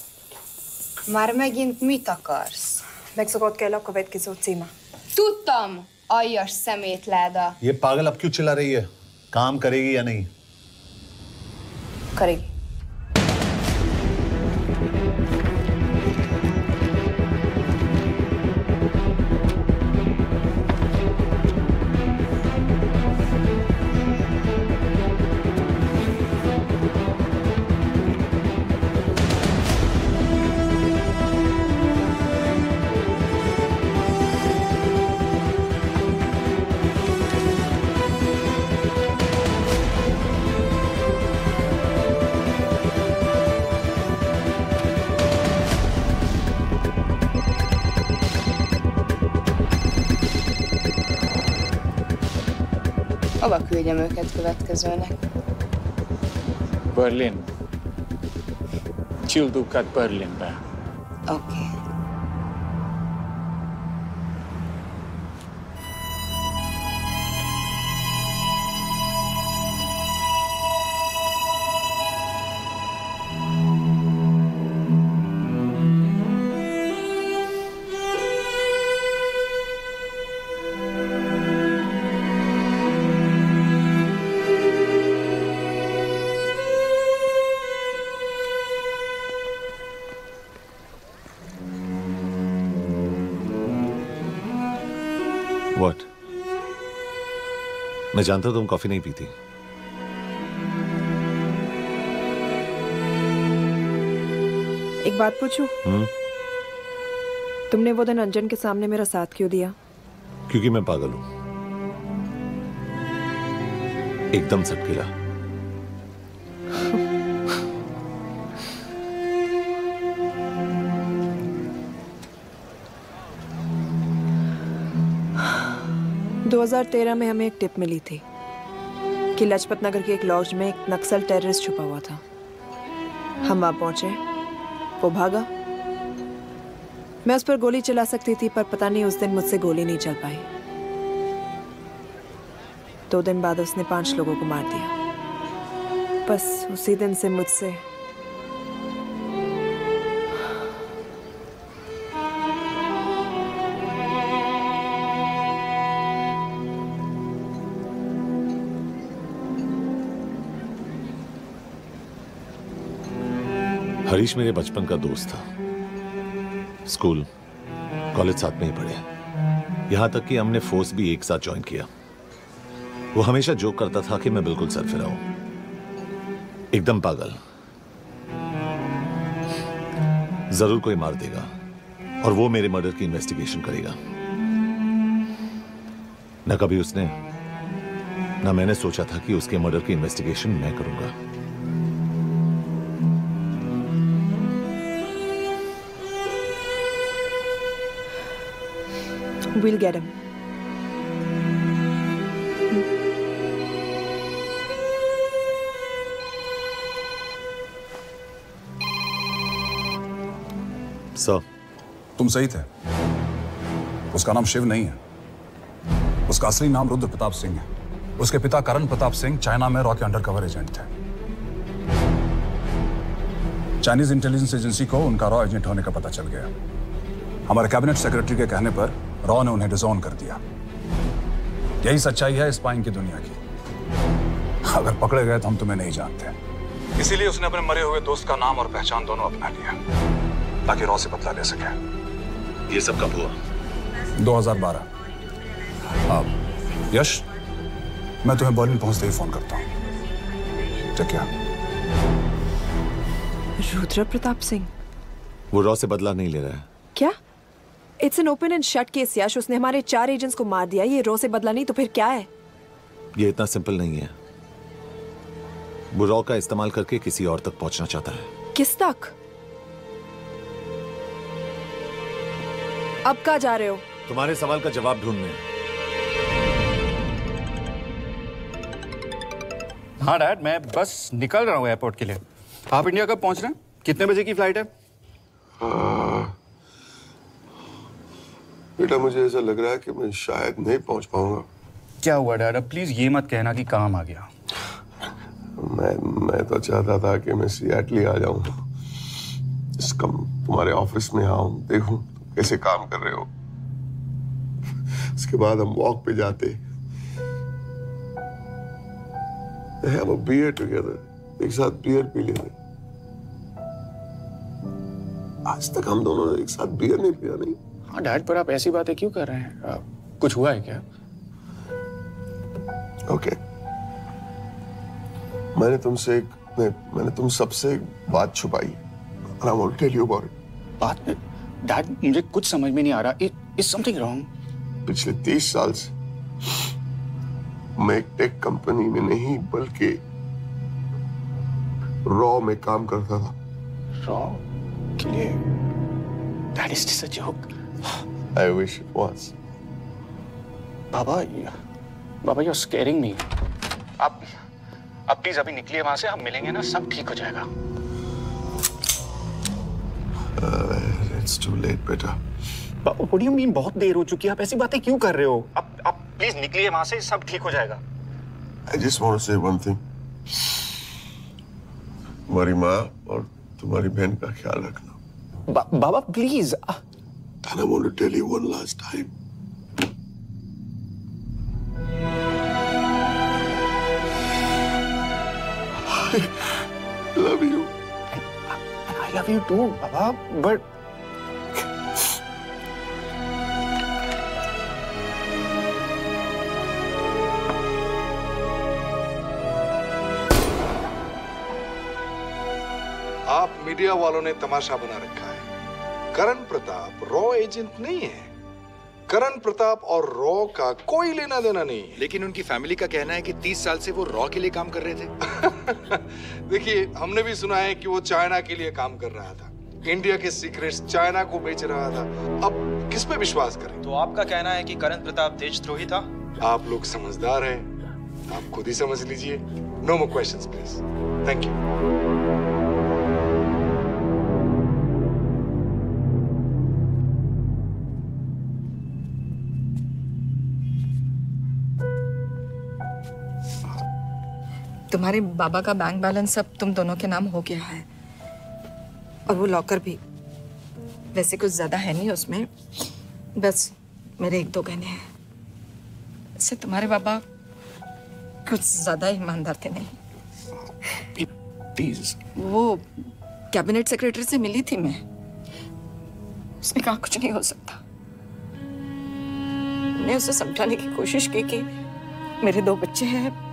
Már megint mit akarsz? Mexikót kell a következő címa. Tudtam, aljas szemétláda. ये पागल अब क्यों चिल्ला रही है? काम करेगी या नहीं? करेगी। Hova küldjem őket következőnek? Berlin. Csildukat Berlinbe. Oké. What? मैं जानता हूं तुम कॉफी नहीं पीती। एक बात पूछूं? तुमने वो दिन अंजन के सामने मेरा साथ क्यों दिया? क्योंकि मैं पागल हूं, एकदम सटकेला। – 2013 में हमें एक टिप मिली थी कि लाजपत नगर के एक लॉज में एक नक्सल टेररिस्ट छुपा हुआ था। हम वहां पहुंचे, वो भागा। मैं उस पर गोली चला सकती थी, पर पता नहीं उस दिन मुझसे गोली नहीं चल पाई। 2 दिन बाद उसने 5 लोगों को मार दिया। बस उसी दिन से मुझसे हरीश मेरे बचपन का दोस्त था। स्कूल, कॉलेज साथ में ही पढ़े, यहां तक कि हमने फोर्स भी एक साथ ज्वाइन किया। वो हमेशा जोक करता था कि मैं बिल्कुल सरफिरा हूं, एकदम पागल। जरूर कोई मार देगा और वो मेरे मर्डर की इन्वेस्टिगेशन करेगा। न कभी उसने न मैंने सोचा था कि उसके मर्डर की इन्वेस्टिगेशन मैं करूंगा। We'll get him. सर, तुम सही थे। उसका नाम शिव नहीं है, उसका असली नाम रुद्र प्रताप सिंह है। उसके पिता करण प्रताप सिंह चाइना में रॉ के अंडरकवर एजेंट थे। चाइनीज इंटेलिजेंस एजेंसी को उनका रॉ एजेंट होने का पता चल गया। हमारे कैबिनेट सेक्रेटरी के कहने पर रॉ ने उन्हें डिसऑन कर दिया। यही सच्चाई है स्पाइंग की दुनिया की। अगर पकड़े गए तो हम तुम्हें नहीं जानते, इसीलिए उसने अपने मरे हुए दोस्त का नाम और पहचान दोनों अपना लिया ताकि रॉ से बदला ले सके। ये सब कब हुआ? 2012। अब यश, मैं तुम्हें बर्लिन पहुंचते ही फोन करता हूं। ठीक है? रुद्र प्रताप सिंह वो रॉ से बदला नहीं ले रहा है। क्या? It's an open and shut case Yash. उसने हमारे 4 एजेंट्स को मार दिया। ये रॉ से बदला नहीं तो फिर क्या है? ये इतना सिंपल नहीं है। वो रॉ का इस्तेमाल करके किसी और तक पहुंचना चाहता है। किस तक? अब कहाँ जा रहे हो? तुम्हारे सवाल का जवाब ढूंढने। हाँ डैड, मैं बस निकल रहा हूँ एयरपोर्ट के लिए। आप इंडिया कब पहुंच रहे हैं? कितने बजे की फ्लाइट है? बेटा, मुझे ऐसा लग रहा है कि मैं शायद नहीं पहुंच पाऊंगा। क्या हुआ डैड? अब प्लीज ये मत कहना कि काम आ गया। मैं तो चाहता था कि मैं सिएटल आ जाऊं, तुम्हारे ऑफिस में आऊं, देखूं कैसे काम कर रहे हो। उसके बाद हम वॉक पे जाते, have a beer together, एक साथ बियर पी लेते। आज तक हम दोनों ने एक साथ बियर नहीं पिया। नहीं। हाँ डैड, पर आप ऐसी बातें क्यों कर रहे हैं? कुछ हुआ है क्या? ओके, मैंने तुम सबसे एक बात छुपाई। And I will tell you about it. बात में डैड, मुझे कुछ समझ में नहीं आ रहा। Is something wrong? पिछले 30 साल से मैं एक टेक कंपनी में नहीं बल्कि रॉ में काम करता था। रॉ के लिए? That is just a joke. I wish it was. Baba, you're scaring me. आप प्लीज अभी निकलिए वहां से, हम मिलेंगे ना, सब ठीक हो जाएगा। It's too late, बेटा। What do you mean बहुत देर हो चुकी है? आप ऐसी बातें क्यों कर रहे हो? आप प्लीज निकलिए वहां से, सब ठीक हो जाएगा। I just want to say one thing. तुम्हारी माँ और तुम्हारी बहन का ख्याल रखना। बाबा please. And I want to tell you one last time. I love you. And I love you too, Baba. But आप मीडिया वालों ने तमाशा बना रखा है। करण प्रताप रॉ एजेंट नहीं है। करण प्रताप और रॉ का कोई लेना देना नहीं है। लेकिन उनकी फैमिली का कहना है कि 30 साल से वो रॉ के लिए काम कर रहे थे। देखिए, हमने भी सुना है कि वो चाइना के लिए काम कर रहा था। इंडिया के सीक्रेट्स चाइना को बेच रहा था। अब किस पे विश्वास करें? तो आपका कहना है कि करण प्रताप देशद्रोही था? आप लोग समझदार हैं, आप खुद ही समझ लीजिए। No more questions please. Thank you. तुम्हारे बाबा का बैंक बैलेंस अब तुम दोनों के नाम हो गया है, और वो लॉकर भी। वैसे कुछ ज्यादा है नहीं उसमें, बस मेरे 1-2 गहने हैं। इससे तुम्हारे बाबा कुछ ज्यादा ईमानदार थे नहीं। प्लीज। वो कैबिनेट सेक्रेटरी से मिली थी मैं, उसने कहा कुछ नहीं हो सकता। मैंने उसे समझाने की कोशिश की कि मेरे 2 बच्चे हैं,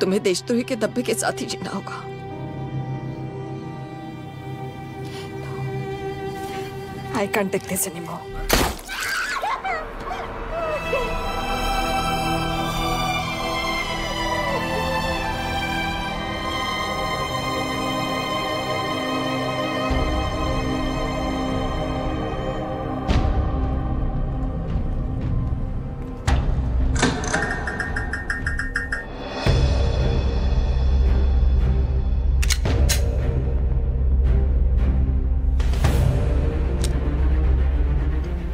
तुम्हें देशद्रोही के धब्बे के साथ ही जीना होगा। I can't take this anymore.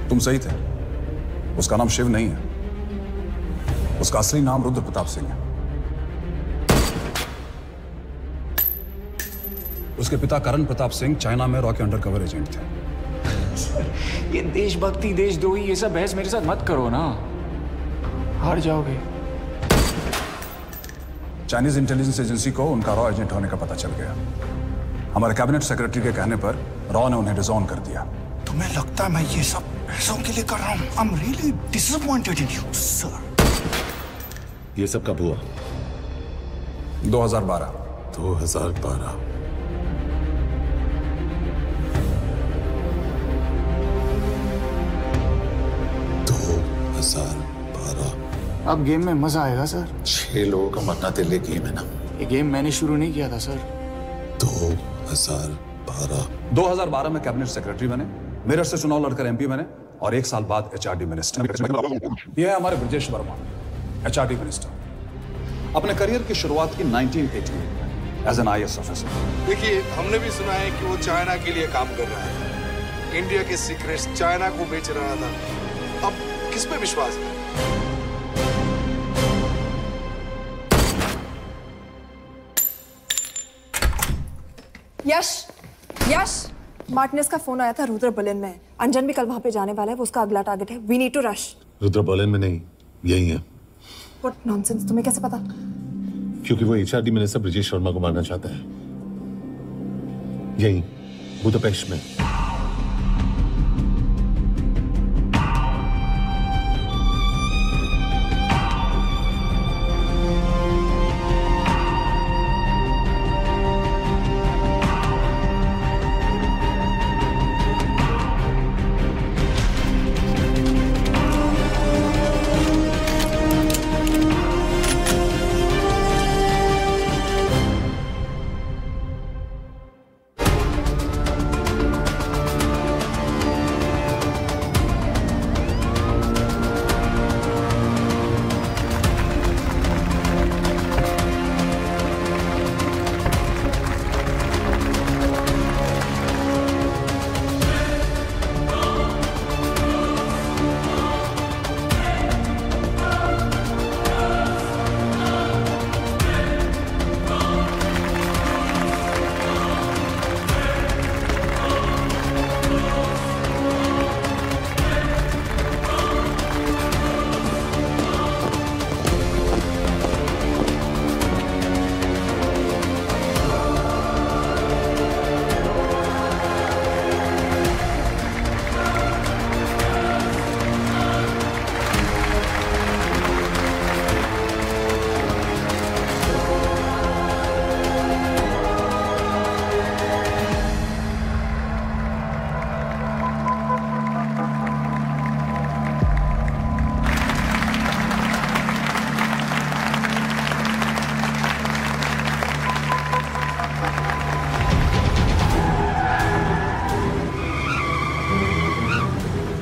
तुम सही थे। उसका नाम शिव नहीं है, उसका असली नाम रुद्र प्रताप सिंह है। उसके पिता करण प्रताप सिंह चाइना में रॉ के अंडरकवर एजेंट थे। ये देशभक्ति देशद्रोही ये सब बहस मेरे साथ मत करो ना, हार जाओगे। चाइनीज इंटेलिजेंस एजेंसी को उनका रॉ एजेंट होने का पता चल गया। हमारे कैबिनेट सेक्रेटरी के कहने पर रॉ ने उन्हें डिसऑन कर दिया। तुम्हें लगता है मैं ये सब पैसों के लिए कर रहा हूँ? I'm really disappointed in you, sir. ये सब कब हुआ? 2012। 2012। अब गेम में मजा आएगा सर। 6 लोगों का मरना दिल्ली गेम है ना। ये गेम मैंने शुरू नहीं किया था सर। 2012 में कैबिनेट सेक्रेटरी बने, मेरठ से चुनाव लड़कर एमपी बने और 1 साल बाद एचआरडी मिनिस्टर। यह है हमारे ब्रजेश वर्मा, एचआरडी मिनिस्टर। अपने करियर की शुरुआत की 1980 में एज एन आईएएस ऑफिसर। देखिए, हमने भी सुना है कि वो चाइना के लिए काम कर रहा है, इंडिया के सीक्रेट्स चाइना को बेच रहा था। अब किस पे विश्वास है? यश, मार्टिनेस का फोन आया था, रुद्र बर्लिन में है। अंजन भी कल वहां पे जाने वाला है, वो उसका अगला टारगेट है। We need to rush. Rudra Berlin में नहीं, यही है। व्हाट नॉनसेंस, तुम्हें कैसे पता? क्योंकि वो एचआरडी मिनिस्टर ब्रजेश वर्मा को मारना चाहता है, यही बुदापेस्ट में।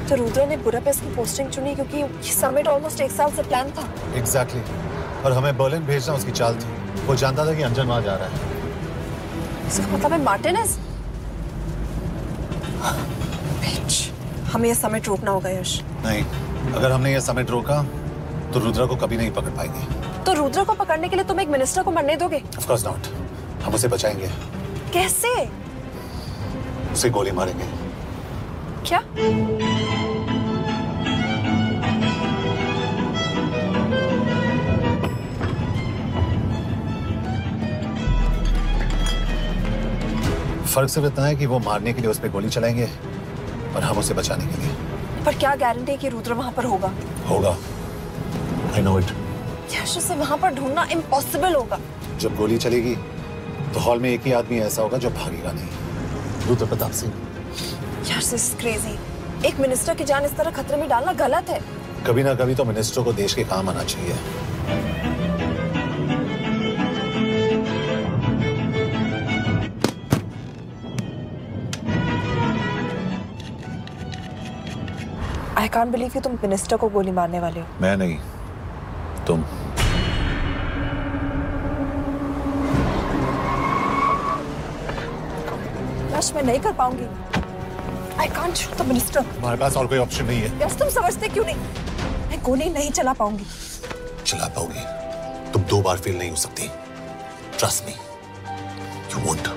तो रुद्र ने बुडापेस्ट की पोस्टिंग चुनी क्योंकि ये समिट ऑलमोस्ट 1 साल से प्लान था। एग्जैक्टली। और हमें बर्लिन भेजना उसकी चाल थी। वो जानता था कि अंजन वहां जा रहा है। इसका मतलब है मार्टिनेज? हमें ये समिट रोकना होगा यश। नहीं, अगर हमने ये समिट रोका तो रुद्र को कभी नहीं पकड़ पाएंगे। तो रुद्र को पकड़ने के लिए तुम एक मिनिस्टर को मरने दोगे? Of course not. हम उसे बचाएंगे। कैसे? उसे गोली मारेंगे। क्या? फर्क सिर्फ इतना है कि वो मारने के लिए उस पर गोली चलाएंगे और हम उसे बचाने के लिए। पर क्या गारंटी है कि रुद्र वहां पर होगा? होगा। I know it. यश, उसे वहां पर ढूंढना इम्पॉसिबल होगा। जब गोली चलेगी तो हॉल में एक ही आदमी ऐसा होगा जो भागेगा नहीं। रुद्रप्रताप सिंह। यश, दिस इज क्रेजी। एक मिनिस्टर की जान इस तरह खतरे में डालना गलत है। कभी ना कभी तो मिनिस्टर को देश के काम आना चाहिए। आई कांट बिलीव कि तुम मिनिस्टर को गोली मारने वाले हो। मैं नहीं, तुम। यश, मैं नहीं कर पाऊंगी। I can't shoot the minister. हमारे पास और कोई ऑप्शन नहीं है। यश, तुम समझते क्यों नहीं? मैं गोली नहीं चला पाऊंगी। चला पाओगी। तुम 2 बार फेल नहीं हो सकती। Trust me, you won't.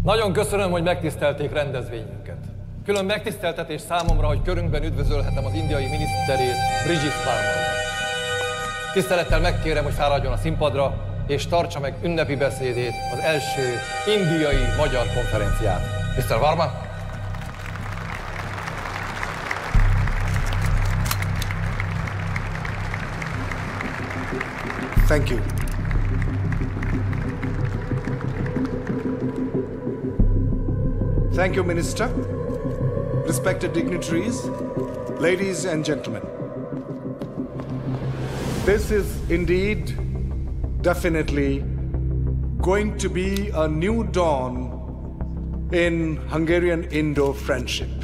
Nagyon köszönöm, hogy megtisztelték rendezvényünket. Külön megtiszteltetés számomra, hogy körünkben üdvözölhetem az indiai miniszterét, Brigitte Parmar. Tisztelettel megkérem, hogy fáradjon a színpadra, és tartsa meg ünnepi beszédét az első indiai-magyar konferenciát. Mr. Varma? Thank you. Thank you, Minister. Respected dignitaries, ladies and gentlemen. This is indeed, definitely going to be a new dawn in Hungarian-Indo friendship.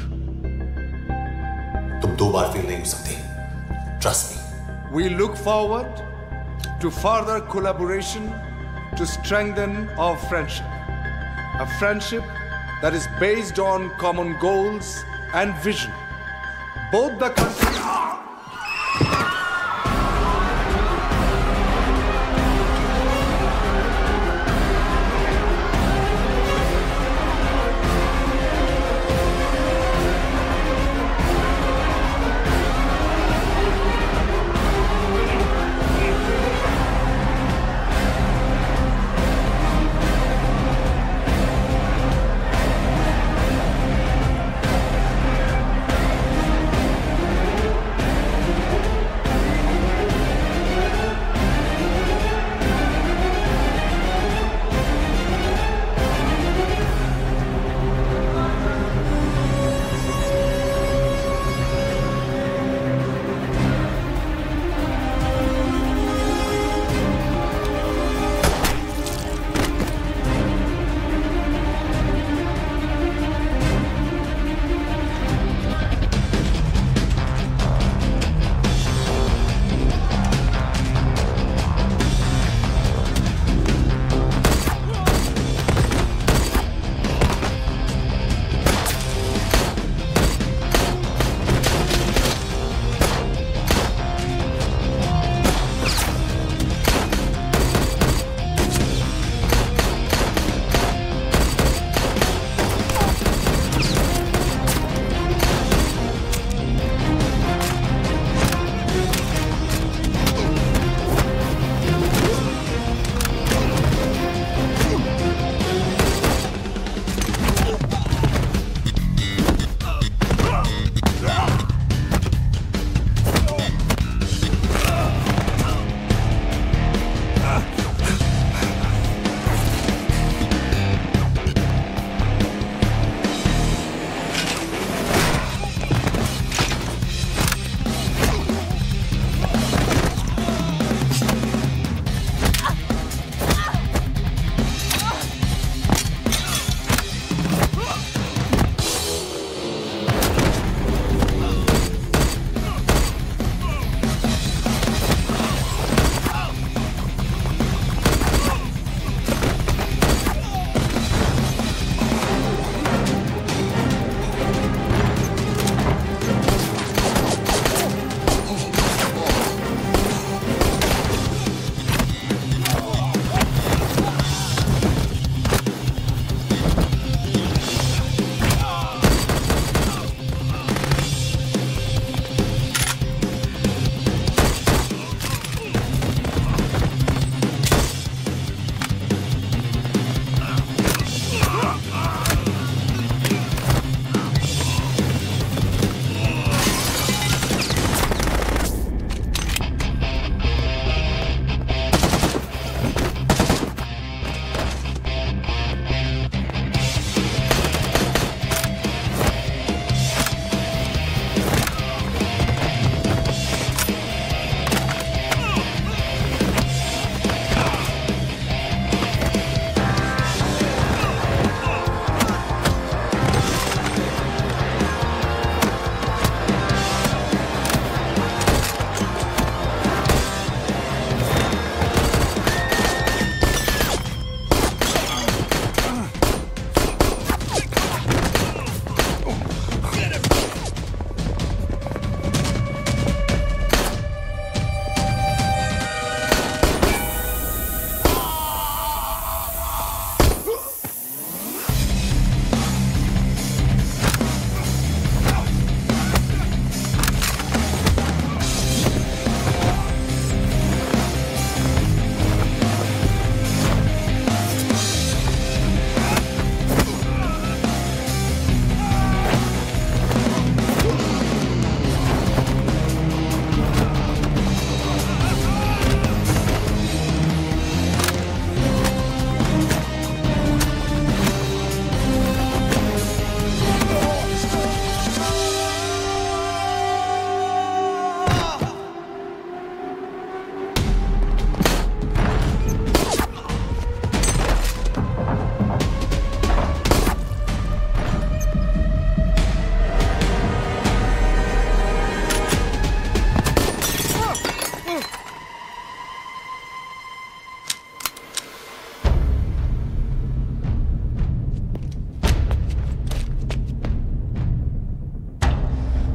तुम 2 बार fail नहीं हो सकती। Trust me. We look forward to further collaboration to strengthen our friendship. A friendship that is based on common goals and vision. Both the countries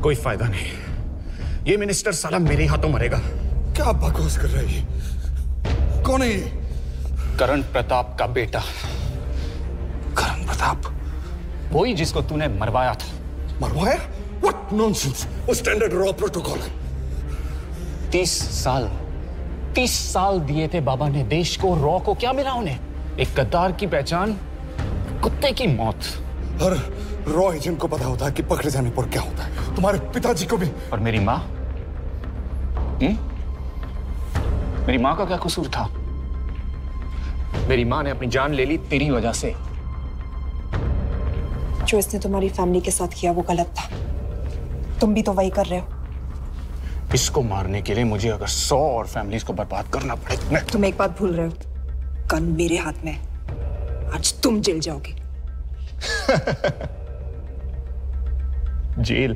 कोई फायदा नहीं। ये minister साला मेरे हाथों मरेगा। क्या बकवास कर रहा है ये? कौन है ये? करण प्रताप का बेटा। करण प्रताप? वही जिसको तूने मरवाया था। मरवाया? What nonsense! वो स्टैंडर्ड रॉ प्रोटोकॉल है। 30 साल दिए थे बाबा ने देश को। रॉ को क्या मिला उन्हें? एक गद्दार की पहचान, कुत्ते की मौत। और रॉ एजेंट को पता होता है कि पकड़े जाने पर क्या होता है। तुम्हारे पिताजी को भी। और मेरी माँ? मेरी माँ का क्या कसूर था? मेरी माँ ने अपनी जान ले ली तेरी वजह से। जो इसने तुम्हारी फैमिली के साथ किया वो गलत था। तुम भी तो वही कर रहे हो। इसको मारने के लिए मुझे अगर 100 और फैमिलीज को बर्बाद करना पड़े तो मैं... तुम एक बात भूल रहे हो, गन मेरे हाथ में। आज तुम जेल जाओगे। जेल?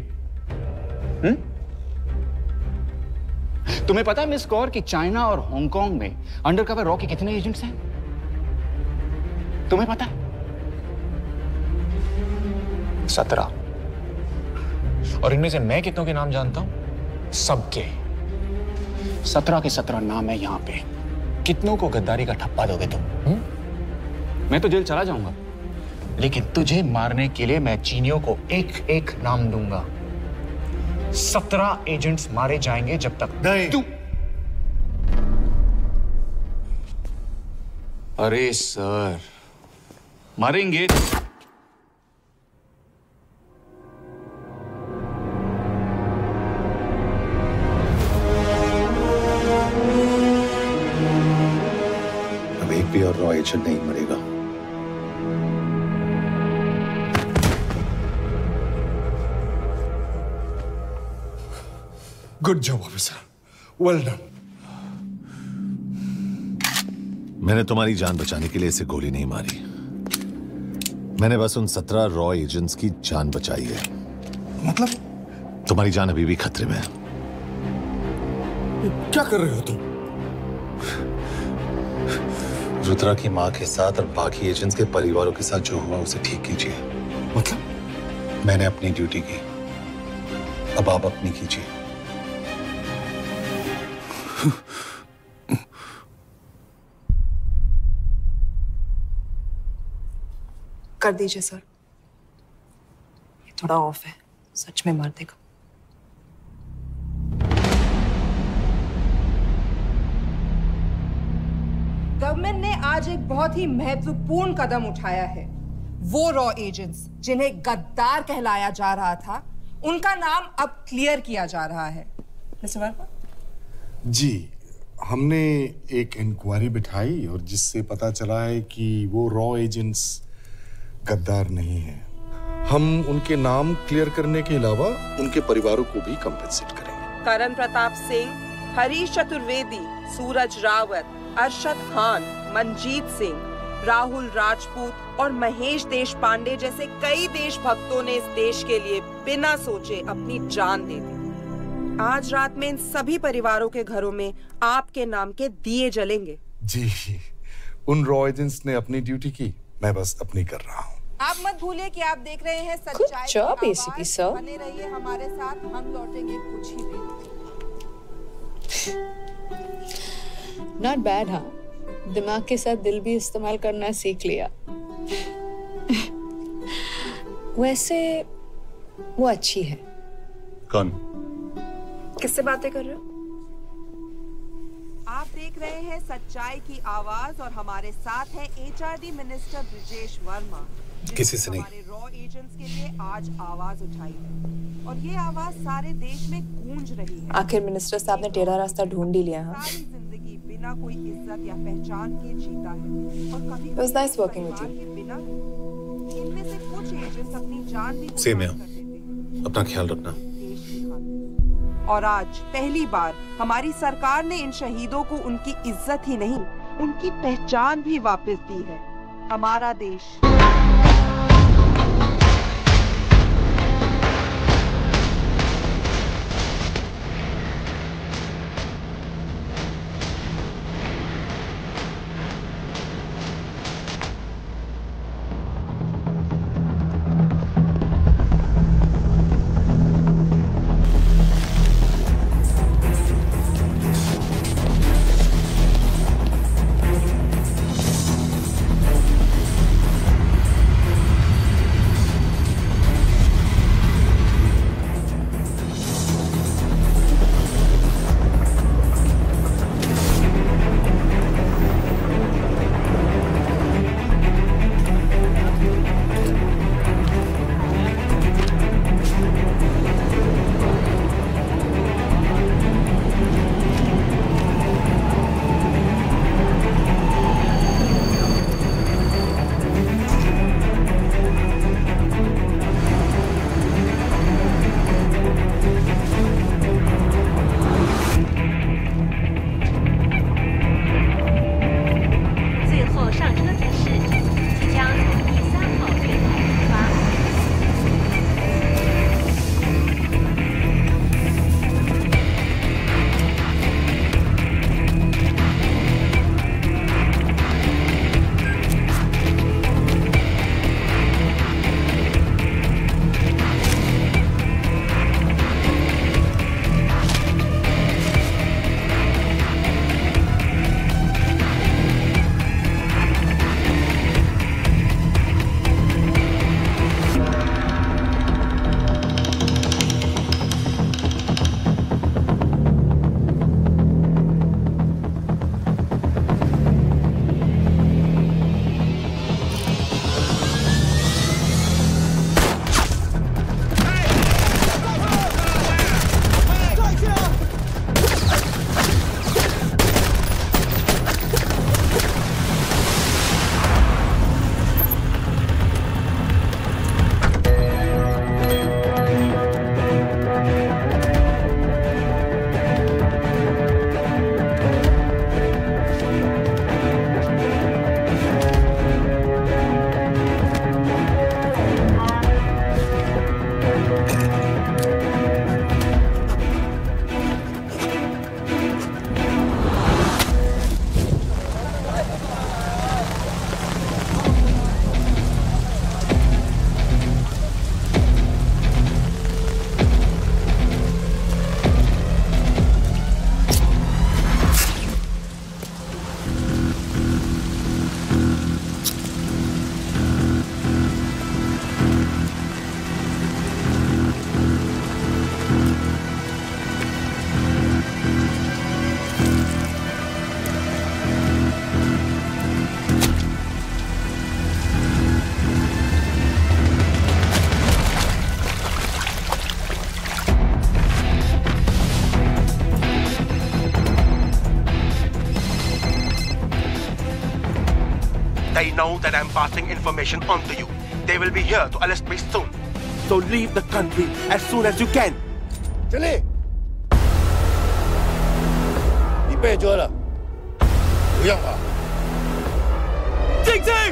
तुम्हें पता है मिस कौर कि चाइना और हांगकांग में अंडरकवर रॉ के कितने एजेंट्स हैं? तुम्हें पता है? 17। और इनमें से मैं कितनों के नाम जानता हूं? सबके। 17 के 17 नाम है यहां पे। कितनों को गद्दारी का ठप्पा दोगे तुम? मैं तो जेल चला जाऊंगा, लेकिन तुझे मारने के लिए मैं चीनियों को एक एक नाम दूंगा। 17 एजेंट्स मारे जाएंगे जब तक नहीं। तू... अरे सर, मारेंगे। अब एक भी और रॉ एजेंट नहीं मरेगा। Good job officer, well done. मैंने तुम्हारी जान बचाने के लिए इसे गोली नहीं मारी। मैंने बस उन 17 रॉ एजेंट्स की जान बचाई है। मतलब? तुम्हारी जान अभी भी खतरे में है। क्या कर रहे हो तुम? रुद्रा की मां के साथ और बाकी एजेंट्स के परिवारों के साथ जो हुआ उसे ठीक कीजिए। मतलब? मैंने अपनी ड्यूटी की, अब आप अपनी कीजिए। कर दीजिए सर, ये थोड़ा ऑफ है, सच में मार देगा। गवर्नमेंट ने आज एक बहुत ही महत्वपूर्ण कदम उठाया है। वो रॉ एजेंट्स जिन्हें गद्दार कहलाया जा रहा था, उनका नाम अब क्लियर किया जा रहा है। मिस्टर वर्मा? जी, हमने एक इंक्वायरी बिठाई और जिससे पता चला है कि वो रॉ एजेंट्स गद्दार नहीं हैं। हम उनके नाम क्लियर करने के अलावा उनके परिवारों को भी कंपेंसेट करेंगे। करण प्रताप सिंह, हरीश चतुर्वेदी, सूरज रावत, अरशद खान, मनजीत सिंह, राहुल राजपूत और महेश देशपांडे जैसे कई देशभक्तों ने इस देश के लिए बिना सोचे अपनी जान दे दी। आज रात में इन सभी परिवारों के घरों में आपके नाम के दिए जलेंगे। जी, उन रॉ एजेंट्स ने अपनी ड्यूटी की, मैं बस अपनी कर रहा हूँ। आप मत भूलिए कि आप देख रहे हैं सच्चाई की आवाज। बने रहिए हमारे साथ, हम लौटेंगे कुछ ही देर। नॉट बैड, हाँ। दिमाग के साथ दिल भी इस्तेमाल करना सीख लिया। वैसे वो अच्छी है। कौन? किससे बातें कर रहे हो? आप देख रहे हैं सच्चाई की आवाज और हमारे साथ है एचआरडी मिनिस्टर ब्रिजेश वर्मा। किसी से नहीं। हमारे रॉ एजेंट्स के लिए आज आवाज उठाई है और ये आवाज सारे देश में गूंज रही है। आखिर मिनिस्टर साहब ने टेढ़ा रास्ता ढूंढ ही लिया। हाँ, सारी जिंदगी बिना कोई इज्जत या पहचान के जीता है और कभी It was nice working with you. बिना इनमें से कुछ एजेंट्स अपनी जान भी सेम है। अपना ख्याल रखना। और आज पहली बार हमारी सरकार ने इन शहीदों को उनकी इज्जत ही नहीं, उनकी पहचान भी वापस दी है। हमारा देश They know that I'm passing information on to you. They will be here to arrest me soon. So leave the country as soon as you can. चले। 이빼 줘라. 우영아. 찡찡!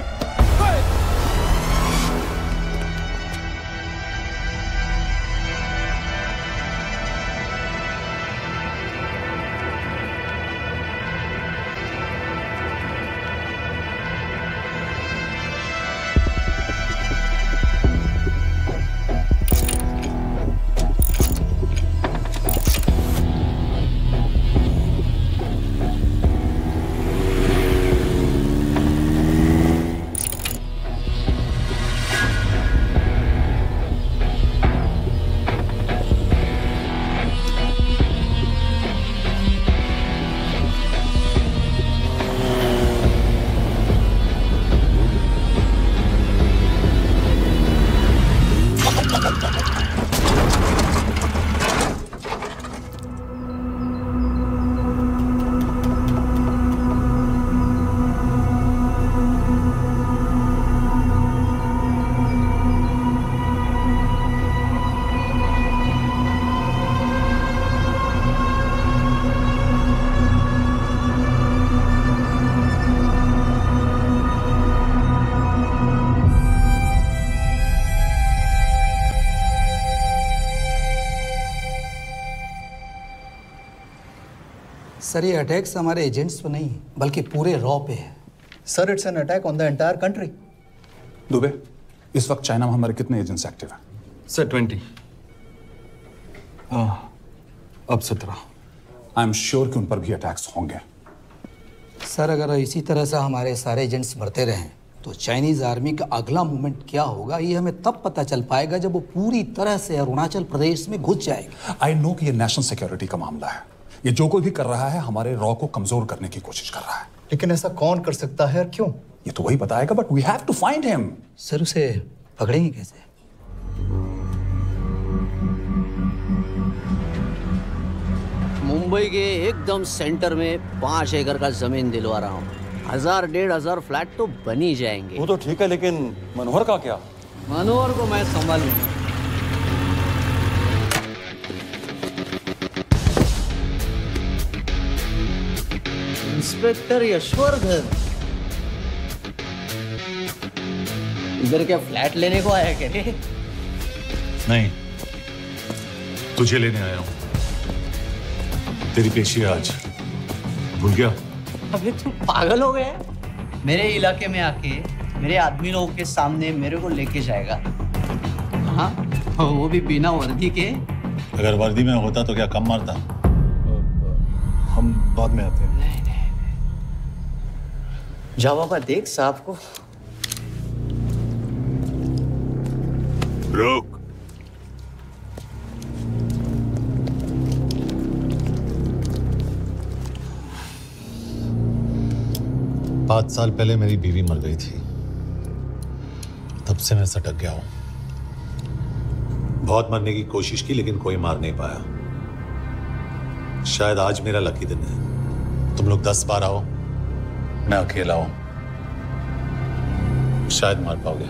सर ये अटैक्स हमारे एजेंट्स पे नहीं बल्कि पूरे रॉ पे है। Sir it's an attack on the entire country. Dubey, इस वक्त चाइना में हमारे कितने एजेंट्स एक्टिव हैं? सर 20। अब 17। आई एम श्योर कि उन पर भी अटैक्स होंगे। सर अगर इसी तरह से हमारे सारे एजेंट्स मरते रहें तो चाइनीज आर्मी का अगला मूवमेंट क्या होगा ये हमें तब पता चल पाएगा जब वो पूरी तरह से अरुणाचल प्रदेश में घुस जाएगा। आई नो कि ये नेशनल सिक्योरिटी का मामला है। ये जो कोई भी कर रहा है हमारे रॉ को कमजोर करने की कोशिश कर रहा है। लेकिन ऐसा कौन कर सकता है और क्यों? ये तो वही बताएगा, but we have to find him. Sir उसे पकड़ेंगे कैसे? मुंबई के एकदम सेंटर में 5 एकड़ का जमीन दिलवा रहा हूँ। 1000-1500 फ्लैट तो बन ही जाएंगे। वो तो ठीक है, लेकिन मनोहर का क्या? मनोहर को मैं संभालूंगा। इंस्पेक्टर यशवर्धन, इधर क्या फ्लैट लेने को आया क्या? नहीं, तुझे लेने आया हूं। तेरी पेशी आज भूल गया? अबे तुम पागल हो गया? मेरे इलाके में आके मेरे आदमी लोगों के सामने मेरे को लेके जाएगा? हाँ, वो भी बिना वर्दी के। अगर वर्दी में होता तो क्या कम मारता? हम बाद में आते हैं। जाओ बाबा, देख साहब को। रुक। पाँच साल पहले मेरी बीवी मर गई थी। तब से मैं सटक गया हूं। बहुत मरने की कोशिश की लेकिन कोई मार नहीं पाया। शायद आज मेरा लकी दिन है। तुम लोग 10 बार आओ, मैं अकेला हूं, शायद मार पाओगे।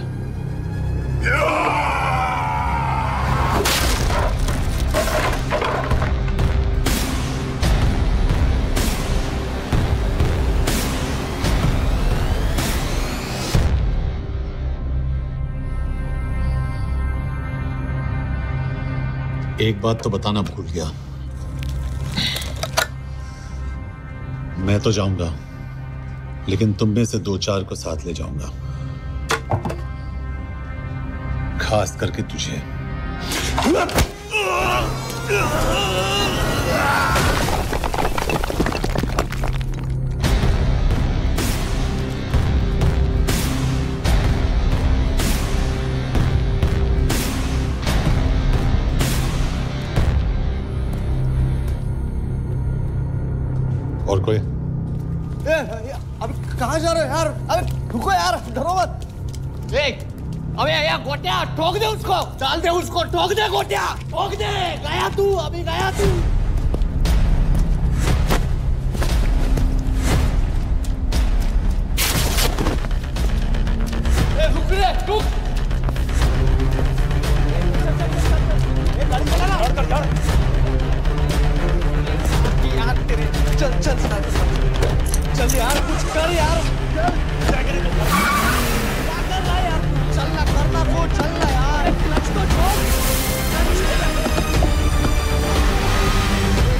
एक बात तो बताना भूल गया, मैं तो जाऊंगा लेकिन तुम में से 2-4 को साथ ले जाऊंगा, खास करके तुझे। और कोई? अब कहाँ जा रहे हो यार? अबे रुको यार, डरो मत। अबे यार गोटिया, ठोक दे उसको, डाल दे उसको, ठोक दे गोटिया, ठोक दे। गया तू, अभी गया तू। फिर रुक। गाड़ी चला ना। यार तेरे चल चल चल यार कुछ कर यार। क्या कर रहा है यार? चलना करना वो चलना यार। क्लच तो छोड़।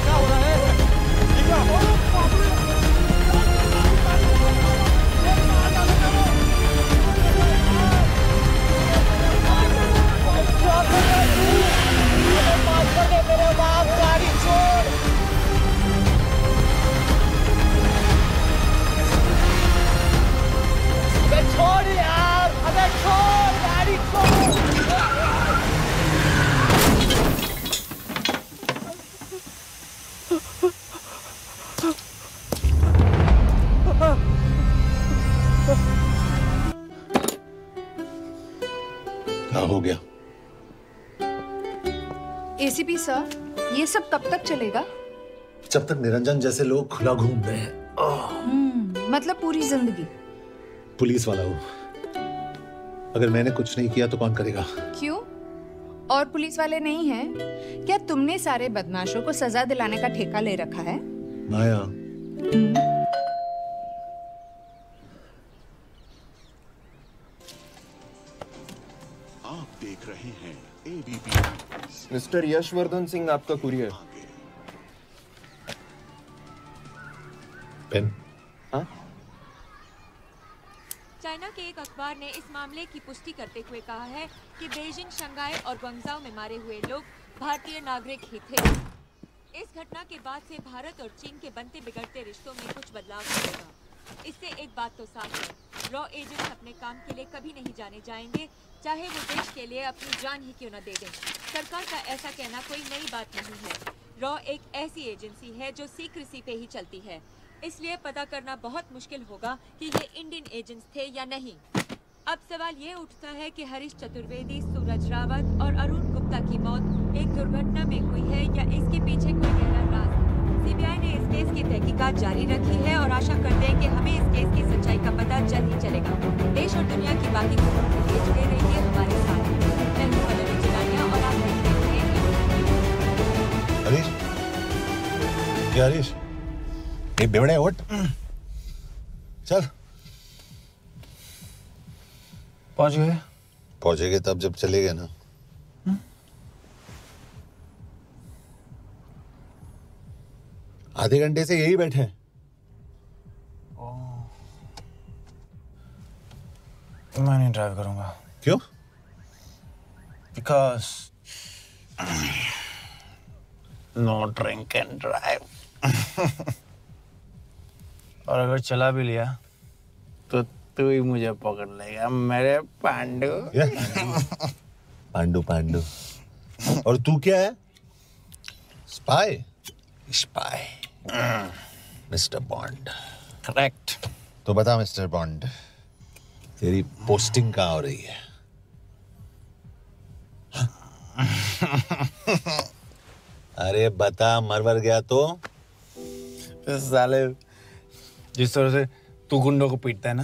क्या हो रहा है? ये क्या हो रहा है? मेरे बाप गाड़ी छोड़। अबे छोड़ यार, अबे छोड़ गाड़ी छोड़। क्या हो गया? एसीपी सर, ये सब कब तक चलेगा? जब तक निरंजन जैसे लोग खुला घूम रहे हैं। मतलब पूरी जिंदगी? पुलिस वाला हूँ, अगर मैंने कुछ नहीं किया तो कौन करेगा? क्यों? और पुलिस वाले नहीं हैं? क्या तुमने सारे बदमाशों को सजा दिलाने का ठेका ले रखा है? माया, आप देख रहे हैं एबीपी। मिस्टर यशवर्धन सिंह, आपका कुरियर। पेन? हाँ? चाइना के एक अखबार ने इस मामले की पुष्टि करते हुए कहा है कि बीजिंग, शंघाई और ग्वांगझाओ में मारे हुए लोग भारतीय नागरिक ही थे। इस घटना के बाद से भारत और चीन के बनते बिगड़ते रिश्तों में कुछ बदलाव होगा। इससे एक बात तो साफ है, रॉ एजेंट्स अपने काम के लिए कभी नहीं जाने जाएंगे, चाहे वो देश के लिए अपनी जान ही क्यों न दे दें। सरकार का ऐसा कहना कोई नई बात नहीं है। रॉ एक ऐसी एजेंसी है जो सीक्रेसी पे ही चलती है, इसलिए पता करना बहुत मुश्किल होगा कि ये इंडियन एजेंट्स थे या नहीं। अब सवाल ये उठता है कि हरीश चतुर्वेदी, सूरज रावत और अरुण गुप्ता की मौत एक दुर्घटना में हुई है या इसके पीछे कोई गहरा राज। सीबीआई ने इस केस की तहकीकात जारी रखी है और आशा करते हैं कि हमें इस केस की सच्चाई का पता जल्द ही चलेगा। देश और दुनिया की बाकी खबरों के लिए जुड़े रहिए हमारे साथ। मैं हूं वदनी चिरानिया और आप देख रहे हैं हरीश, क्या हरीश? ये बेवड़े उठ, चल। पहुंच गए? पहुंचेंगे तब जब चलेंगे ना। आधे घंटे से यही बैठे हैं। मैं नहीं ड्राइव करूंगा। क्यों? Because no drink and drive. और अगर चला भी लिया तो तू ही मुझे पकड़ लेगा, मेरे पांडु। पांडु पांडु। और तू क्या है? Spy? Spy. Mister bond. Correct. तो बता मिस्टर बॉन्ड, तेरी पोस्टिंग कहाँ हो रही है? अरे बता, मरवर गया तो? साले जिस तरह से तू गुंडों को पीटता है ना,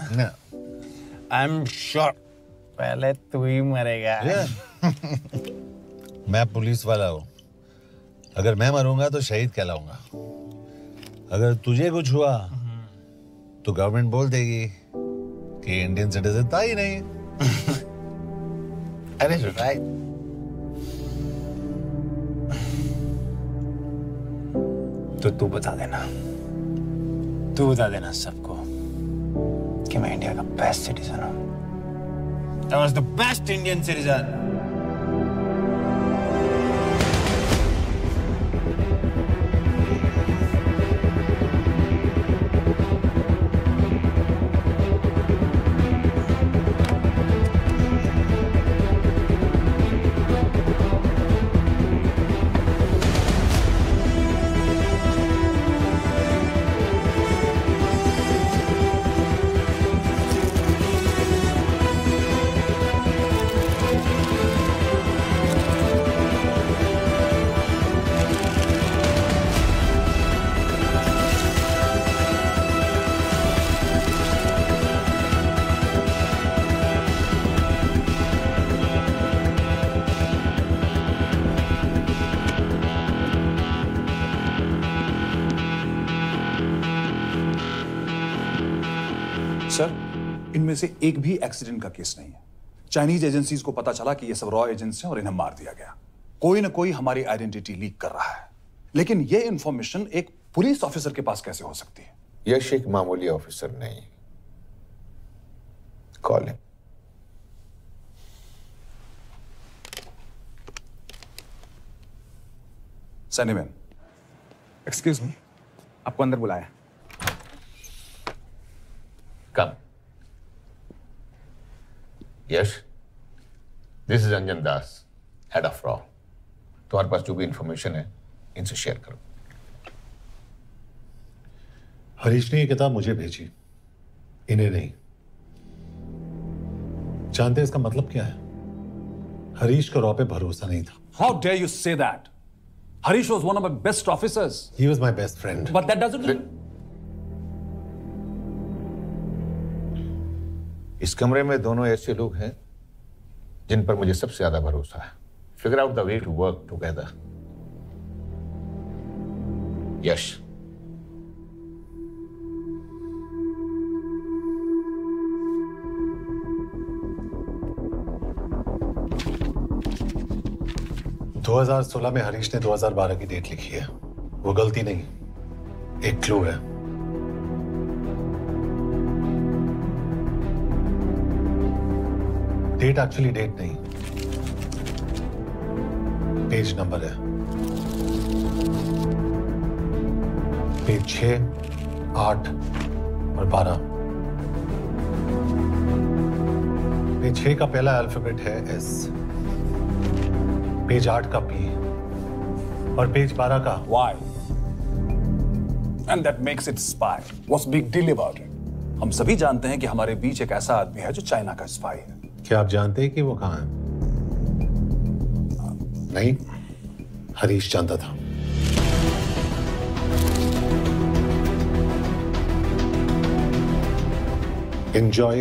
आई एम श्योर पहले तू ही मरेगा। मैं पुलिस वाला हूँ, अगर मैं मरूंगा तो शहीद कहलाऊंगा। अगर तुझे कुछ हुआ तो गवर्नमेंट बोल देगी कि इंडियन सिटीजन था ही नहीं। अरे राइट। तो तू बता देना सबको कि मैं इंडिया का बेस्ट सिटीजन हूं। I was the best Indian citizen. इनमें से एक भी एक्सीडेंट का केस नहीं है। चाइनीज एजेंसीज को पता चला कि ये सब रॉ एजेंट्स हैं और इन्हें मार दिया गया। कोई ना कोई हमारी आइडेंटिटी लीक कर रहा है, लेकिन ये इंफॉर्मेशन एक पुलिस ऑफिसर के पास कैसे हो सकती है? यश एक मामूली ऑफिसर नहीं। Call him. सैनीमैन, एक्सक्यूज मी, आपको अंदर बुलाया। Come. Yash, this is Anjan Das, head of रॉ। तुम्हारे पास जो भी इंफॉर्मेशन है इनसे शेयर करो। हरीश ने ये किताब मुझे भेजी, इन्हें नहीं। जानते हैं इसका मतलब क्या है? हरीश को रॉ पे भरोसा नहीं था। How dare you say that? Harish was one of my best officers. He was my best friend. But that doesn't mean... इस कमरे में दोनों ऐसे लोग हैं जिन पर मुझे सबसे ज्यादा भरोसा है। Figure out the way to work together. यश, दो 2016 में हरीश ने 2012 की डेट लिखी है। वो गलती नहीं, एक क्लू है। डेट एक्चुअली डेट नहीं, पेज नंबर है। पेज 6, 8 और 12। पेज 6 का पहला अल्फाबेट है एस, पेज 8 का पी और पेज 12 का Y. And that makes it spy. What's big deal about it? हम सभी जानते हैं कि हमारे बीच एक ऐसा आदमी है जो चाइना का स्पाई है। क्या आप जानते हैं कि वो कहां है? नहीं, हरीश जानता था। Enjoy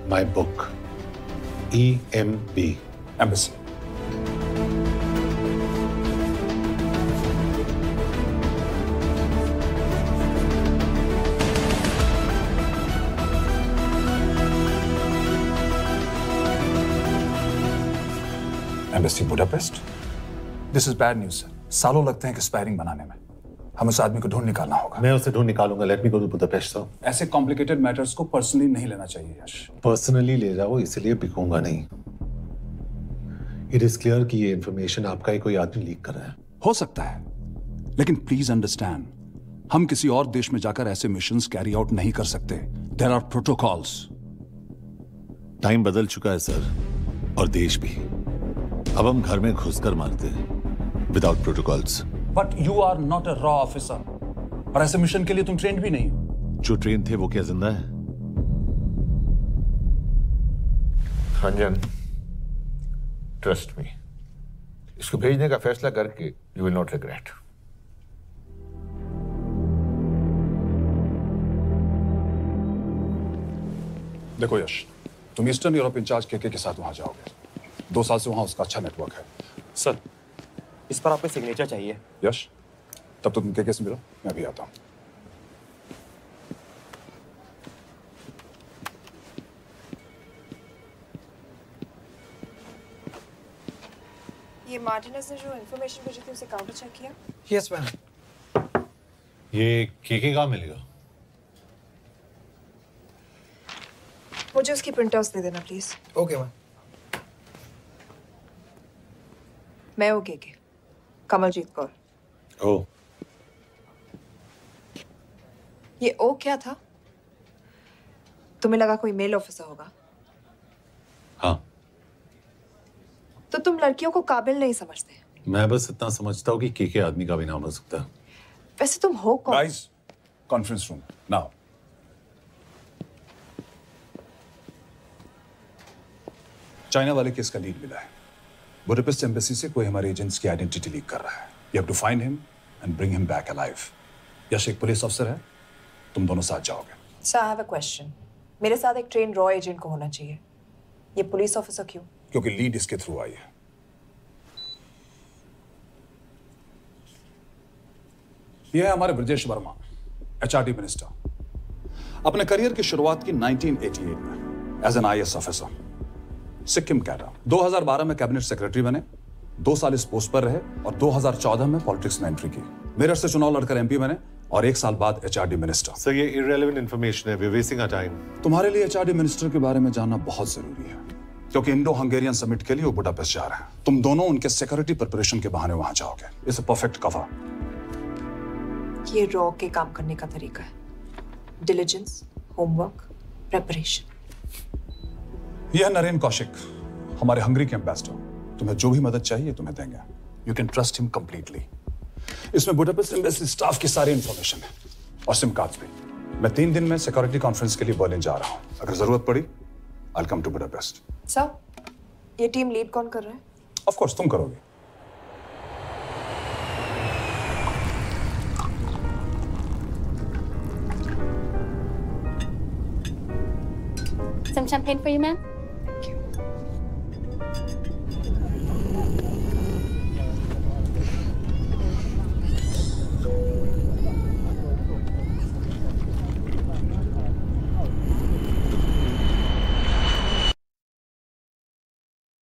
my book. EMB. Embassy. Embassy Budapest? This is bad news, sir. सालों लगते हैं एक्सपायरिंग बनाने में। हम उस आदमी को ढूंढ निकालना होगा। मैं उसे ढूंढ निकालूंगा। Let me go to Budapest sir. ऐसे कॉम्प्लिकेटेड मैटर्स को पर्सनली नहीं लेना चाहिए यश। पर्सनली ले जाओ, इसलिए बिकूंगा नहीं। इट इज क्लियर कि ये इंफॉर्मेशन आपका ही कोई आदमी लीक कर रहा है। हो सकता है, लेकिन प्लीज अंडरस्टैंड, हम किसी और देश में जाकर ऐसे मिशंस कैरी आउट नहीं कर सकते। There are protocols. टाइम बदल चुका है सर, और देश भी। अब हम घर में घुसकर मारते हैं without protocols. But you are not a रॉ ऑफिसर, और ऐसे मिशन के लिए तुम ट्रेंड भी नहीं हो। जो ट्रेन थे वो क्या जिंदा है? अंजन, ट्रस्ट मी, इसको भेजने का फैसला करके यू विल नॉट रिग्रेट। देखो यश, तुम ईस्टर्न यूरोप इंचार्ज के साथ वहां जाओगे। 2 साल से वहां उसका अच्छा नेटवर्क है। सर, इस पर आपको सिग्नेचर चाहिए। यश, तब तो तुम के से मिलो, मैं भी आता हूं। ये मार्टिनेज ने जो इन्फॉर्मेशन भेजी थी उसे काउंटर चेक किया? Yes ma'am. ये के कहाँ मिलेगा? मुझे उसकी प्रिंटआउट्स दे देना प्लीज। Okay ma'am. मैं हूँ के कमलजीत कौर। ओ, ये ओ क्या था? तुम्हें लगा कोई मेल ऑफिसर होगा? हाँ। तो तुम लड़कियों को काबिल नहीं समझते? मैं बस इतना समझता हूँ कि के आदमी का भी नाम हो सकता है। वैसे तुम हो कौन? Guys, conference room now. China वाले केस का लीड मिला है। बुडापेस्ट एम्बेसी से कोई हमारे एजेंट्स की आइडेंटिटी लीक कर रहा है। You have to find him and bring him back alive. Yash एक पुलिस ऑफिसर है, तुम दोनों साथ जाओगे। Sir, I have a question. मेरे साथ एक ट्रेन रॉ एजेंट को होना चाहिए, ये पुलिस ऑफिसर क्यों? क्योंकि लीड इसके थ्रू आई है। यह है हमारे ब्रजेश वर्मा, एचआरडी मिनिस्टर। अपने करियर की शुरुआत की 1988 में। As an IAS officer, Sikkim cadre. 2012 में कैबिनेट सेक्रेटरी बने, 2 साल इस पोस्ट पर रहे और 2014 में पॉलिटिक्स में एंट्री की। मेरठ से चुनाव लड़कर MP बने और 1 साल बाद HRD मिनिस्टर। सर ये irrelevant information है, we're wasting our time। तुम्हारे लिए HRD मिनिस्टर के बारे में जानना बहुत जरूरी है, क्योंकि इंडो हंगेरियन समिट के लिए वो बुडापेस्ट जा रहे हैं। तुम दोनों उनके सिक्योरिटी प्रिपरेशन के बहाने वहां जाओगे। It's a perfect cover. ये रॉ के काम करने का तरीका है, डिलिजेंस, होमवर्क, प्रिपरेशन। यह नरेन कौशिक, हमारे हंगरी के एम्बेसडर। तुम्हें जो भी मदद चाहिए तुम्हें देंगे। You can trust him completely. इसमें बुडापेस्ट एम्बेसी स्टाफ की सारी इंफॉर्मेशन है और सिम कार्ड्स भी। मैं 3 दिन में सिक्योरिटी कॉन्फ्रेंस के लिए बर्लिन जा रहा हूँ। अगर जरूरत पड़ी I will come to Budapest. Sir, ये टीम लीड कौन कर रहा है? ऑफ कोर्स तुम करोगे। Some champagne for you, ma'am?